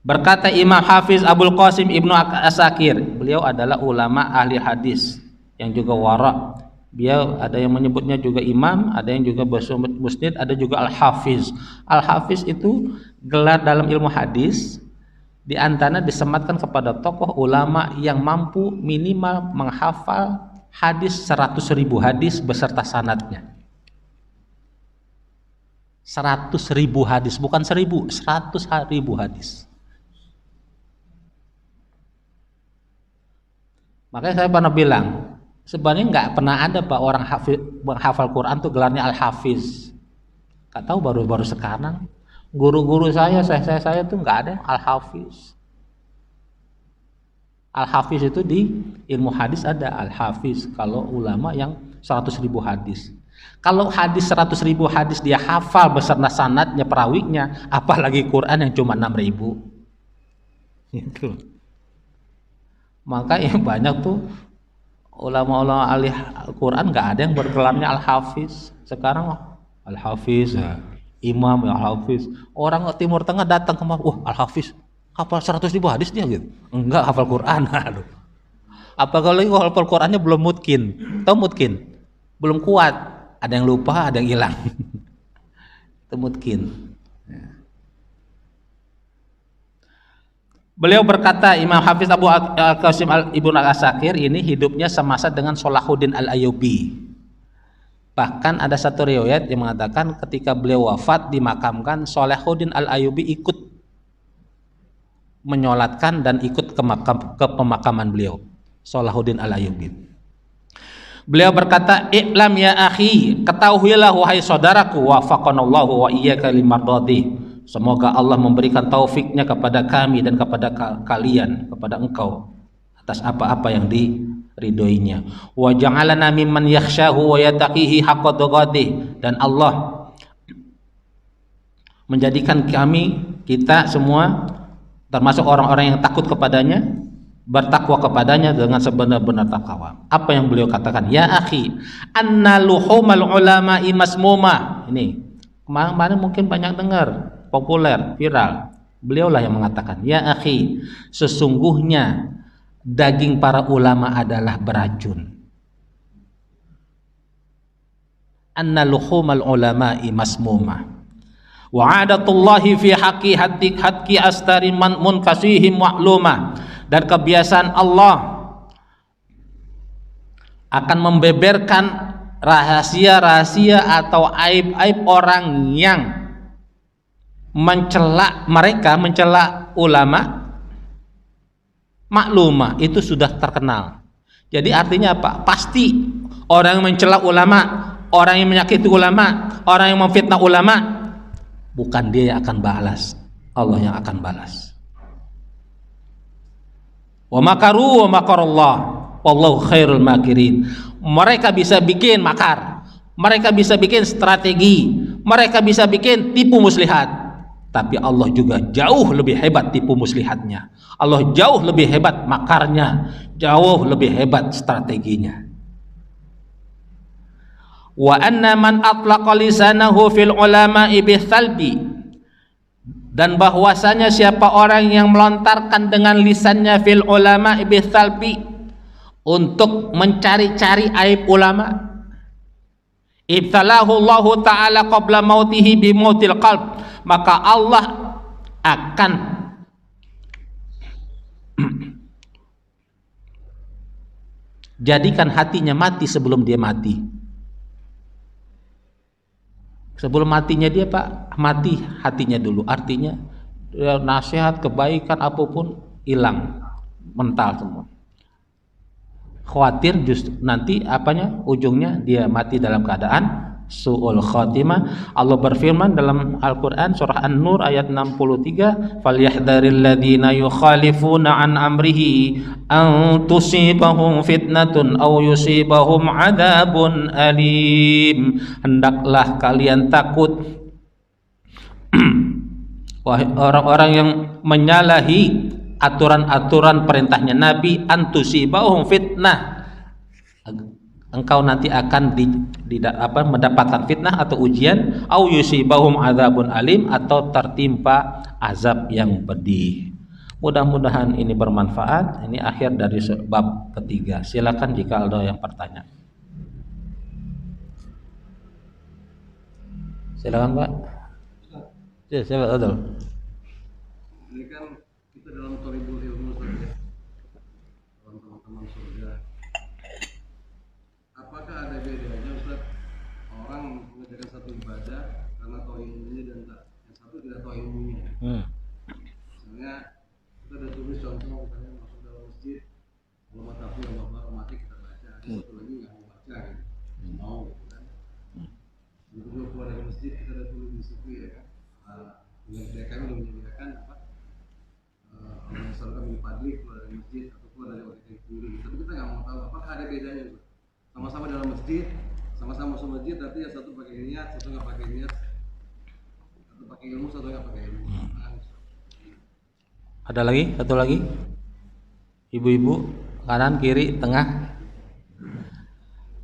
Berkata Imam Hafiz Abul Qasim Ibnu Asakir, beliau adalah ulama ahli hadis yang juga wara. Beliau ada yang menyebutnya juga imam, ada yang juga musnid, ada juga al-hafiz. Al-hafiz itu gelar dalam ilmu hadis, di antaranya disematkan kepada tokoh ulama yang mampu minimal menghafal hadis 100.000 hadis beserta sanadnya. 100.000 hadis, bukan 1.000, 100.000 hadis. Makanya saya pernah bilang, sebenarnya nggak pernah ada Pak orang hafal Quran tuh gelarnya Al-Hafiz. Nggak tahu baru sekarang. Guru-guru saya tuh nggak ada Al-Hafiz. Al-Hafiz itu di ilmu hadis ada Al-Hafiz. Kalau ulama yang 100.000 hadis. Kalau hadis 100.000 hadis dia hafal beserta sanadnya, perawinya, apalagi Quran yang cuma 6.000. Gitu. Maka yang banyak tuh ulama-ulama ahli Al-Quran nggak ada yang bergelarnya Al-Hafiz. Sekarang Al-Hafiz, Imam Al-Hafiz. Orang Timur Tengah datang kemari, wah Al-Hafiz, hafal 100.000 hadis dia gitu. Enggak, hafal Quran. Aduh. Apalagi kalau hafal Qurannya belum mutkin. Tahu mutkin? Belum kuat. Ada yang lupa, ada yang hilang. Itu mutkin. Beliau berkata, Imam Hafiz Abu Qasim Ibnu Asakir ini hidupnya semasa dengan Salahuddin Al-Ayyubi. Bahkan ada satu riwayat yang mengatakan ketika beliau wafat dimakamkan, Salahuddin Al-Ayyubi ikut menyolatkan dan ikut ke pemakaman beliau, Salahuddin Al-Ayyubi. Beliau berkata, "I'lam ya akhi, ketahuilah wahai saudaraku, wafaqanallahu wa iyyaka limardati." Semoga Allah memberikan taufiknya kepada kami dan kepada kalian, kepada engkau atas apa-apa yang diridhoinya. Wa ja'alana mimman yakhshahu wa yattaqihi haqqa tuqatih, dan Allah menjadikan kita semua termasuk orang-orang yang takut kepadanya, bertakwa kepadanya dengan sebenar-benar takwa. Apa yang beliau katakan? Ya akhi, anna luhumal ulama'i masmumah. Ini kemarin mungkin banyak dengar, populer, viral. Beliaulah yang mengatakan, ya akhi, sesungguhnya daging para ulama adalah beracun. Anna luhumal ulama'i masmumah. Wa'adatullahi fi haqqi astari munkasihim wa'lumah, dan kebiasaan Allah akan membeberkan rahasia-rahasia atau aib-aib orang yang mencela ulama, maklumah, itu sudah terkenal. Jadi artinya apa? Pasti orang yang mencela ulama, orang yang menyakiti ulama, orang yang memfitnah ulama, bukan dia yang akan balas, Allah yang akan balas. Wa makaru wa makarallah wallahu khairul makirin. Mereka bisa bikin makar, mereka bisa bikin strategi, mereka bisa bikin tipu muslihat, tapi Allah juga jauh lebih hebat tipu muslihatnya. Allah jauh lebih hebat makarnya, jauh lebih hebat strateginya. Wa anna man atlaqa lisanahu fil ulama'i bithalbi, dan bahwasanya siapa orang yang melontarkan dengan lisannya fil ulama'i bithalbi, untuk mencari-cari aib ulama, ibtalahu Allah ta'ala qabla mautihi bi mautil qalb, maka Allah akan jadikan hatinya mati sebelum dia mati. Sebelum matinya dia Pak, mati hatinya dulu. Artinya nasihat, kebaikan apapun hilang, mental semua. Khawatir justru nanti ujungnya dia mati dalam keadaan su'ul khatimah. Allah berfirman dalam Al-Quran surah An-Nur ayat 63, falyahdharil ladzina yukhalifuna an amrihi an tusibahum fitnatun aw yusibahum adzabun alim. Hendaklah kalian takut wahai orang-orang yang menyalahi aturan-aturan perintahnya Nabi, an tusibahum fitnah, engkau nanti akan mendapatkan fitnah atau ujian, au yusibahum adzabun alim, atau tertimpa azab yang pedih. Mudah-mudahan ini bermanfaat. Ini akhir dari bab ketiga. Silakan jika ada yang bertanya. Silakan Pak. Ya, siapa ada? Ini kan kita dalam thalibul ilmu saja, dalam teman-teman surga. Apakah ada bedanya Ustaz, orang mengerjakan satu ibadah karena tahu ilmunya dan yang satu tidak tahu ilmunya? Misalnya kita ada tulis contoh, misalnya masuk dalam masjid, kalau matafu yang bapak mati kita baca, ada satu lagi nggak mau baca gitu, mau gitu kan. Begitu keluar dari masjid kita ada tulis di situ ya kan, menyediakan apa? Orang misalkan milik padri keluar dari masjid atau keluar dari orang yang kiri, tapi kita nggak mau tahu apakah ada bedanya Ustaz? Sama-sama dalam masjid, sama-sama masuk masjid, tapi yang satu pakai niat, satu nggak pakai niat, satu pakai ilmu, satu nggak pakai ilmu. Ada lagi? Satu lagi? Ibu-ibu, kanan, kiri, tengah.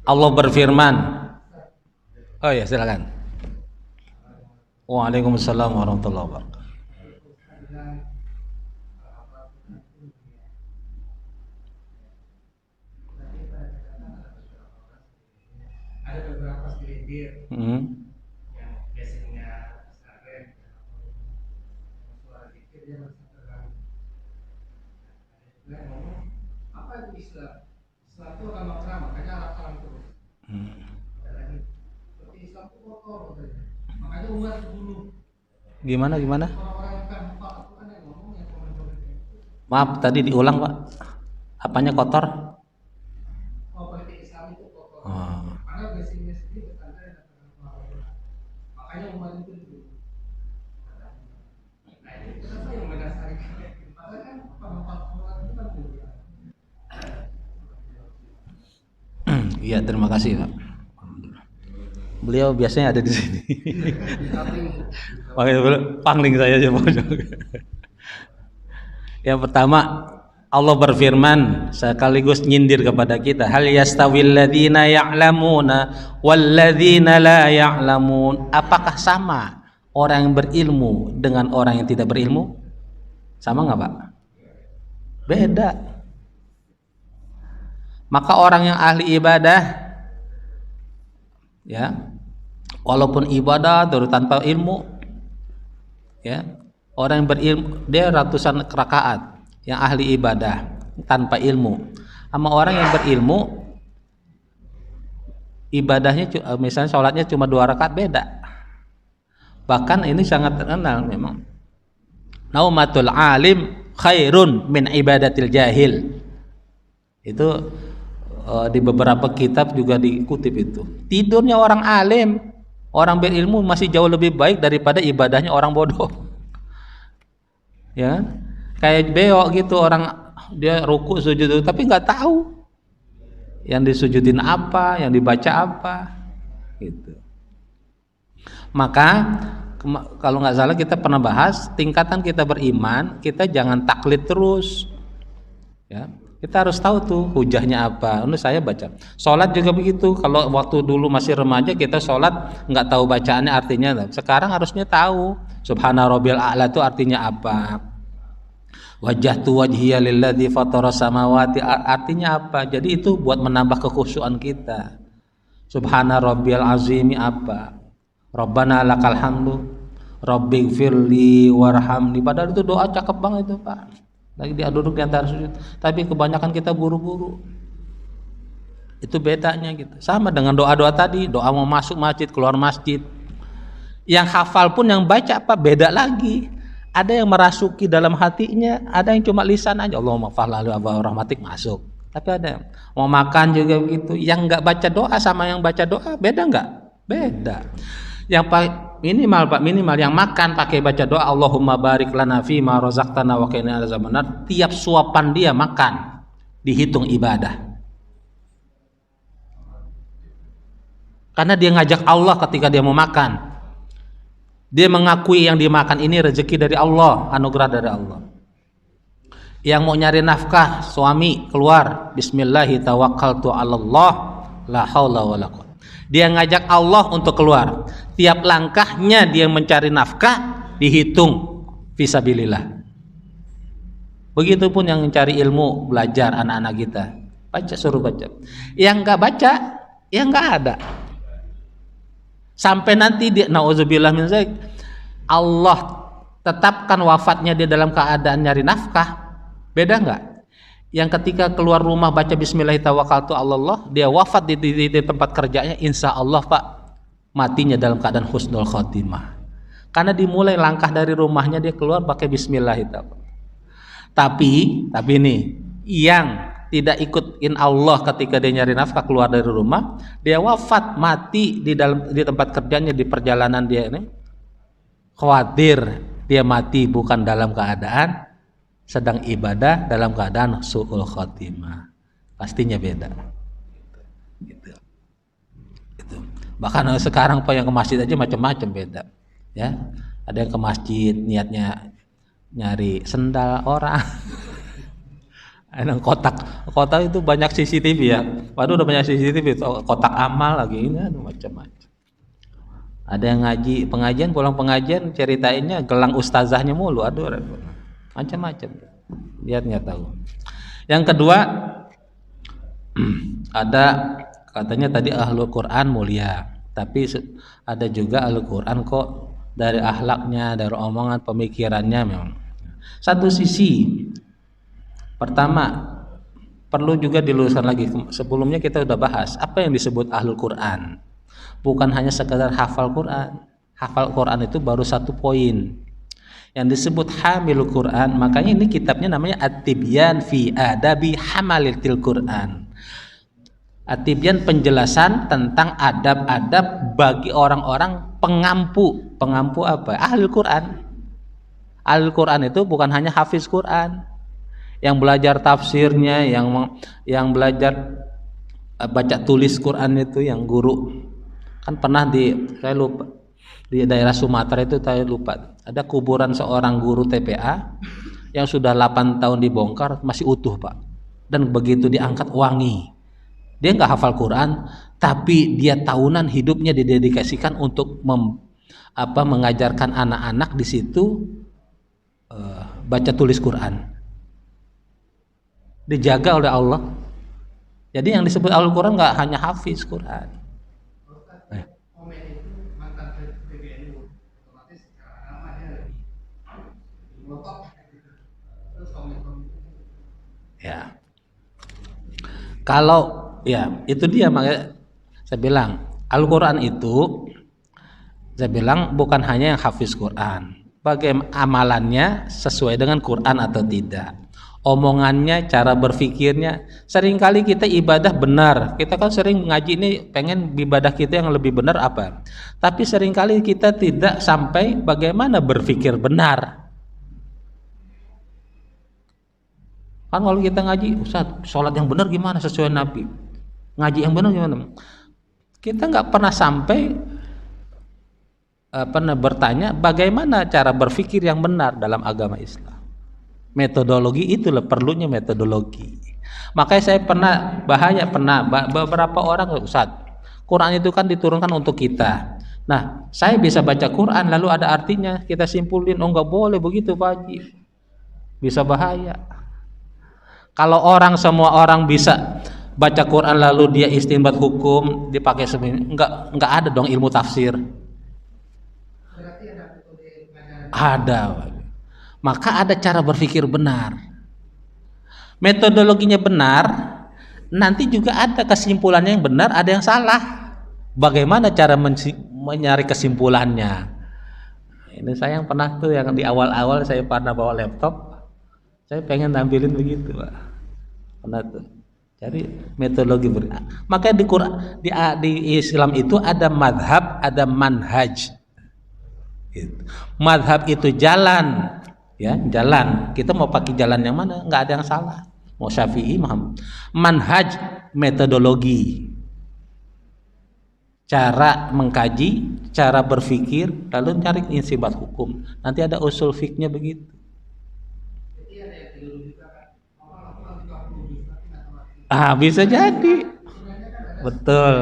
Allah berfirman. Oh ya, silakan. Waalaikumsalam warahmatullahi wabarakatuh. Ada beberapa segelintir yang biasanya pesantren suara dikir dia masih terganggu. Dia ngomong apa itu Islam? Islam itu ramah-ramah, makanya alat-alat terus. Ada lagi seperti Islam itu kotor, makanya umat dulu. Gimana? Orang-orang yang kan Al-Quran yang ngomong yang komen-komen itu. Maaf, tadi diulang Pak. Apanya kotor? Oh, politik Islam itu kotor. Oh. Karena basicnya sendiri pesantren makanya umat itu dulu. Nah ini kenapa yang mendasari padahal kan pengempat Quran itu kan mulia. Iya, terima kasih Pak. Beliau biasanya ada di sini. Makanya pangling saya aja Pak. Yang pertama, Allah berfirman sekaligus nyindir kepada kita, hal yastawil ladzina ya'lamuna wal ladzina la ya'lamun. Apakah sama orang yang berilmu dengan orang yang tidak berilmu? Sama enggak, Pak? Beda. Maka orang yang ahli ibadah, ya, walaupun ibadah terus tanpa ilmu, ya, orang yang berilmu dia ratusan rakaat yang ahli ibadah tanpa ilmu, sama orang yang berilmu ibadahnya misalnya sholatnya cuma 2 rakaat, beda. Bahkan ini sangat terkenal memang, naumatul alim khairun min ibadatil jahil. Itu di beberapa kitab juga dikutip itu. Tidurnya orang alim, orang berilmu masih jauh lebih baik daripada ibadahnya orang bodoh. Ya, kayak beok gitu, orang dia ruku sujud tapi nggak tahu yang disujudin apa, yang dibaca apa, gitu. Maka kalau nggak salah kita pernah bahas tingkatan kita beriman, kita jangan taklid terus, ya. Kita harus tahu tuh hujahnya apa. Ini saya baca. Sholat juga begitu. Kalau waktu dulu masih remaja kita sholat nggak tahu bacaannya artinya. Sekarang harusnya tahu. Subhana rabbil a'la itu artinya apa. Wajjahtu wajhiya lilladzi fatara samawati artinya apa. Jadi itu buat menambah kekhusyuan kita. Subhana rabbil azimi apa. Rabbana lakal hamdu. Rabbighfirli warhamni. Padahal itu doa cakep banget itu Pak. Lagi dia duduk di antara sujud, tapi kebanyakan kita buru-buru. Itu bedanya gitu. Sama dengan doa-doa tadi, doa mau masuk masjid, keluar masjid. Yang hafal pun yang baca apa beda lagi. Ada yang merasuki dalam hatinya, ada yang cuma lisan aja. Allahumma fa'lalu wa rahmatik masuk. Tapi ada yang mau makan juga begitu. Yang enggak baca doa sama yang baca doa beda enggak? Beda. Yang minimal yang makan pakai baca doa Allahumma barik lana fi ma razaqtana wa qina azabannar, tiap suapan dia makan dihitung ibadah. Karena dia ngajak Allah ketika dia mau makan. Dia mengakui yang dimakan ini rezeki dari Allah, anugerah dari Allah. Yang mau nyari nafkah, suami keluar, bismillahi tawakkaltu 'alallah la haula wala quwwata. Dia ngajak Allah untuk keluar. Tiap langkahnya dia mencari nafkah dihitung fisabilillah. Begitupun yang mencari ilmu, belajar anak-anak kita. Baca, suruh baca. Yang enggak baca, ya enggak ada. Sampai nanti dia nauzubillah min zalik, Allah tetapkan wafatnya dia dalam keadaan nyari nafkah. Beda enggak? Yang ketika keluar rumah baca bismillahirrahmanirrahim, dia wafat di tempat kerjanya, insya Allah Pak, matinya dalam keadaan husnul khotimah. Karena dimulai langkah dari rumahnya dia keluar pakai bismillahirrahmanirrahim. Tapi nih, yang tidak ikutin Allah ketika dia nyari nafkah keluar dari rumah, dia wafat mati di tempat kerjanya, di perjalanan dia ini, khawatir dia mati bukan dalam keadaan sedang ibadah, dalam keadaan su'ul khotimah. Pastinya beda. Gitu. Bahkan sekarang Pak yang ke masjid aja macam-macam beda. Ya, ada yang ke masjid niatnya nyari sendal orang. Ada kotak itu banyak CCTV ya. Waduh udah banyak CCTV, kotak amal lagi ini macam-macam. Ada yang ngaji pengajian, pulang pengajian ceritainnya gelang ustazahnya mulu. Aduh macam-macam. Lihatnya tahu. Yang kedua, ada katanya tadi ahlul Quran mulia, tapi ada juga ahlul Quran kok dari akhlaknya, dari omongan, pemikirannya memang. Satu sisi, pertama perlu juga diluruskan lagi. Sebelumnya kita sudah bahas apa yang disebut ahlul Quran. Bukan hanya sekedar hafal Quran. Hafal Quran itu baru satu poin. Yang disebut hamilul Quran, makanya ini kitabnya namanya At-Tibyan fi Adabi Hamalatil Quran. At-Tibyan penjelasan tentang adab-adab bagi orang-orang pengampu. Pengampu apa? Ahli Quran. Al-Quran itu bukan hanya hafiz Quran, yang belajar tafsirnya, yang belajar baca tulis Quran itu, yang guru. Kan pernah saya lupa, di daerah Sumatera itu saya lupa, ada kuburan seorang guru TPA yang sudah 8 tahun dibongkar masih utuh Pak, dan begitu diangkat wangi. Dia nggak hafal Quran, tapi dia tahunan hidupnya didedikasikan untuk mengajarkan anak-anak di situ baca tulis Quran, dijaga oleh Allah. Jadi yang disebut Al-Quran nggak hanya hafiz Quran. Komen itu mantan PBNU, otomatis secara namanya melotot terus komen. Ya, kalau ya itu dia, makanya saya bilang Al-Quran itu, saya bilang bukan hanya yang hafiz Quran, bagaimana amalannya sesuai dengan Quran atau tidak, omongannya, cara berpikirnya. Seringkali kita ibadah benar, kita kan sering ngaji ini pengen ibadah kita yang lebih benar apa, tapi seringkali kita tidak sampai bagaimana berpikir benar. Kan kalau kita ngaji, Ustaz, sholat yang benar gimana sesuai Nabi, ngaji yang benar gimana, kita nggak pernah sampai pernah bertanya bagaimana cara berpikir yang benar dalam agama Islam. Metodologi itulah perlunya metodologi. Makanya saya pernah beberapa orang, Ustaz, Quran itu kan diturunkan untuk kita. Nah, saya bisa baca Quran lalu ada artinya, kita simpulin, oh nggak boleh begitu Pak Haji, bisa bahaya. Kalau semua orang bisa baca Quran lalu dia istinbat hukum dipakai nggak ada dong ilmu tafsir. Berarti ada metode pengajaran. Ada. Maka ada cara berpikir benar, metodologinya benar, nanti juga ada kesimpulannya yang benar, ada yang salah. Bagaimana cara mencari kesimpulannya? Ini saya yang pernah tuh, yang di awal-awal saya pernah bawa laptop, saya pengen tampilin begitu Pak. Pernah tuh cari metodologi makanya di Quran, di Islam itu ada madhab, ada manhaj. Madhab itu jalan, ya jalan. Kita mau pakai jalan yang mana, nggak ada yang salah. Mau Syafi'i, manhaj metodologi, cara mengkaji, cara berpikir, lalu cari insibat hukum. Nanti ada usul fiknya begitu. Jadi ada yang dulu juga kan, Bisa jadi. Betul.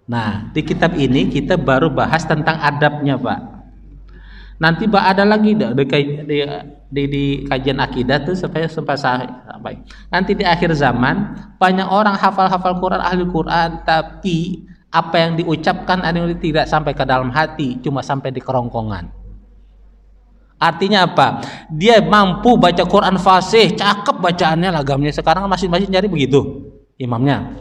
Nah, di kitab ini kita baru bahas tentang adabnya Pak. Nanti Pak ada lagi di kajian akidah tuh sampai nanti di akhir zaman banyak orang hafal Quran, ahli Quran, tapi apa yang diucapkan ada yang tidak sampai ke dalam hati, cuma sampai di kerongkongan. Artinya apa? Dia mampu baca Quran fasih, cakep bacaannya, lagamnya. Sekarang masing-masing nyari begitu imamnya.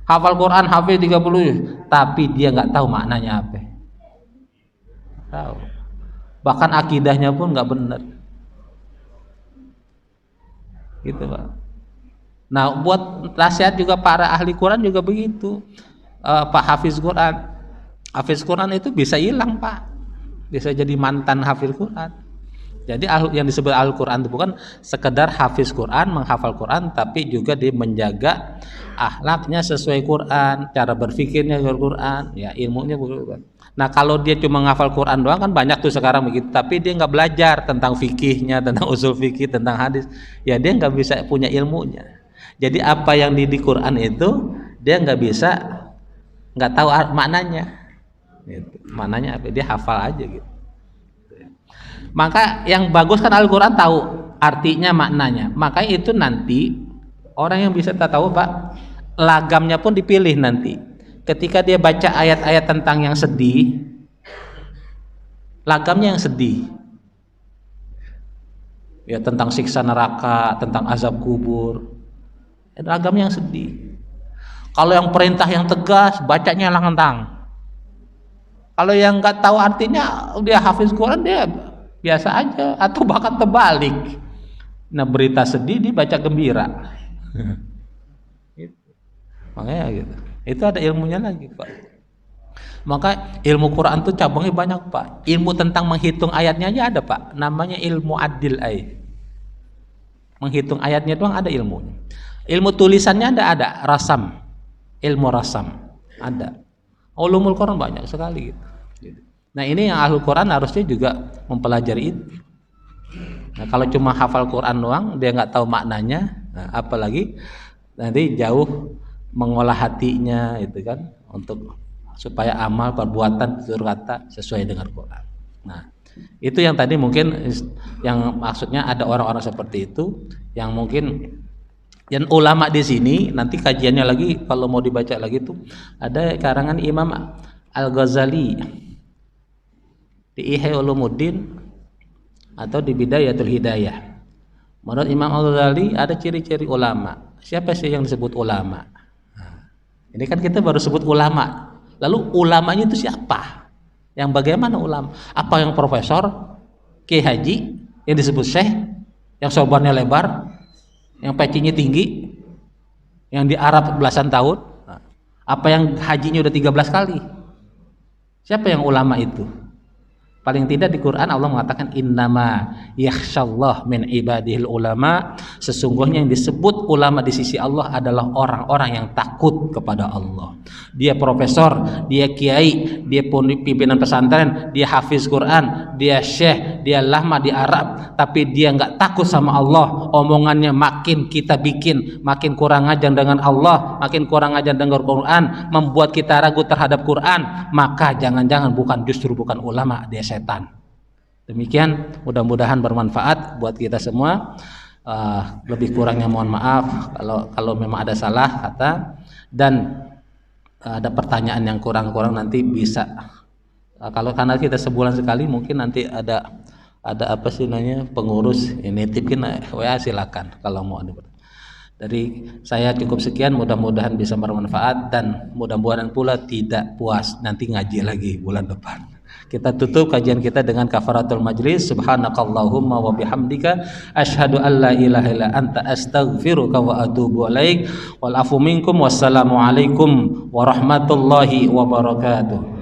Hafal Quran, hafal 30, tapi dia nggak tahu maknanya apa. Tahu. Bahkan akidahnya pun nggak benar. Gitu Pak. Nah, buat nasihat juga para ahli Quran juga begitu. Pak Hafiz Quran. Hafiz Quran itu bisa hilang Pak. Bisa jadi mantan hafiz Quran. Jadi yang disebut Al-Quran itu bukan sekedar hafiz Quran, menghafal Quran, tapi juga dia menjaga akhlaknya sesuai Quran, cara berpikirnya sesuai Quran, ya ilmunya Quran. Nah kalau dia cuma menghafal Quran doang kan banyak tuh sekarang begitu, tapi dia nggak belajar tentang fikihnya, tentang usul fikih, tentang hadis, ya dia nggak bisa punya ilmunya. Jadi apa yang di Quran itu dia nggak tahu maknanya, gitu. Maknanya apa? Dia hafal aja gitu. Maka yang bagus kan Al-Quran tahu artinya, maknanya. Maka itu nanti orang yang bisa tahu Pak, lagamnya pun dipilih nanti. Ketika dia baca ayat-ayat tentang yang sedih, lagamnya yang sedih. Ya tentang siksa neraka, tentang azab kubur. Lagamnya yang sedih. Kalau yang perintah yang tegas, bacanya lantang. Kalau yang nggak tahu artinya, dia hafiz Quran, dia biasa aja, atau bahkan terbalik. Nah berita sedih dibaca gembira. Gitu. Makanya gitu. Itu ada ilmunya lagi, Pak. Maka ilmu Quran itu cabangnya banyak, Pak. Ilmu tentang menghitung ayatnya aja ada, Pak. Namanya ilmu adil Menghitung ayatnya doang ada ilmunya. Ilmu tulisannya ada rasam. Ilmu rasam ada. Ulumul Quran banyak sekali gitu. Nah, ini yang ahlu Quran harusnya juga mempelajari itu. Nah, kalau cuma hafal Quran doang, dia nggak tahu maknanya, nah, apalagi nanti jauh mengolah hatinya, itu kan, untuk supaya amal perbuatan tutur kata sesuai dengan Quran. Nah, itu yang tadi mungkin yang maksudnya ada orang-orang seperti itu yang mungkin, dan ulama di sini nanti kajiannya lagi kalau mau dibaca lagi tuh ada karangan Imam Al-Ghazali di Ihya Ulumuddin atau di Bidayatul Hidayah. Menurut Imam Al-Ghazali ada ciri-ciri ulama. Siapa sih yang disebut ulama? Nah, ini kan kita baru sebut ulama. Lalu ulamanya itu siapa? Yang bagaimana ulama? Apa yang profesor, kiai haji, yang disebut syekh, yang sorbannya lebar, yang pecinya tinggi, yang di Arab belasan tahun? Nah, apa yang hajinya udah 13 kali? Siapa yang ulama itu? Paling tidak di Quran Allah mengatakan innama yakhsyallah min ibadihil ulama, sesungguhnya yang disebut ulama di sisi Allah adalah orang-orang yang takut kepada Allah. Dia profesor, dia kiai, dia pimpinan pesantren, dia hafiz Quran, dia syekh, dia lama di Arab, tapi dia nggak takut sama Allah. Omongannya makin kita bikin makin kurang ajar dengan Allah, makin kurang ajar dengan Quran, membuat kita ragu terhadap Quran, maka jangan-jangan justru bukan ulama, dia setan. Demikian, mudah-mudahan bermanfaat buat kita semua. Lebih kurangnya mohon maaf kalau memang ada salah kata, dan ada pertanyaan yang kurang-kurang nanti bisa karena kita sebulan sekali mungkin nanti ada apa sih namanya pengurus ini nitipin WA, silakan kalau mau. Dari saya cukup sekian, mudah-mudahan bisa bermanfaat dan mudah-mudahan pula tidak puas nanti ngaji lagi bulan depan. Kita tutup kajian kita dengan kafaratul majlis. Subhanakallahumma wa bihamdika asyhadu an la ilaha illa anta astaghfiruka wa atubu ilaik. Wal afu minkum, wassalamu alaikum warahmatullahi wabarakatuh.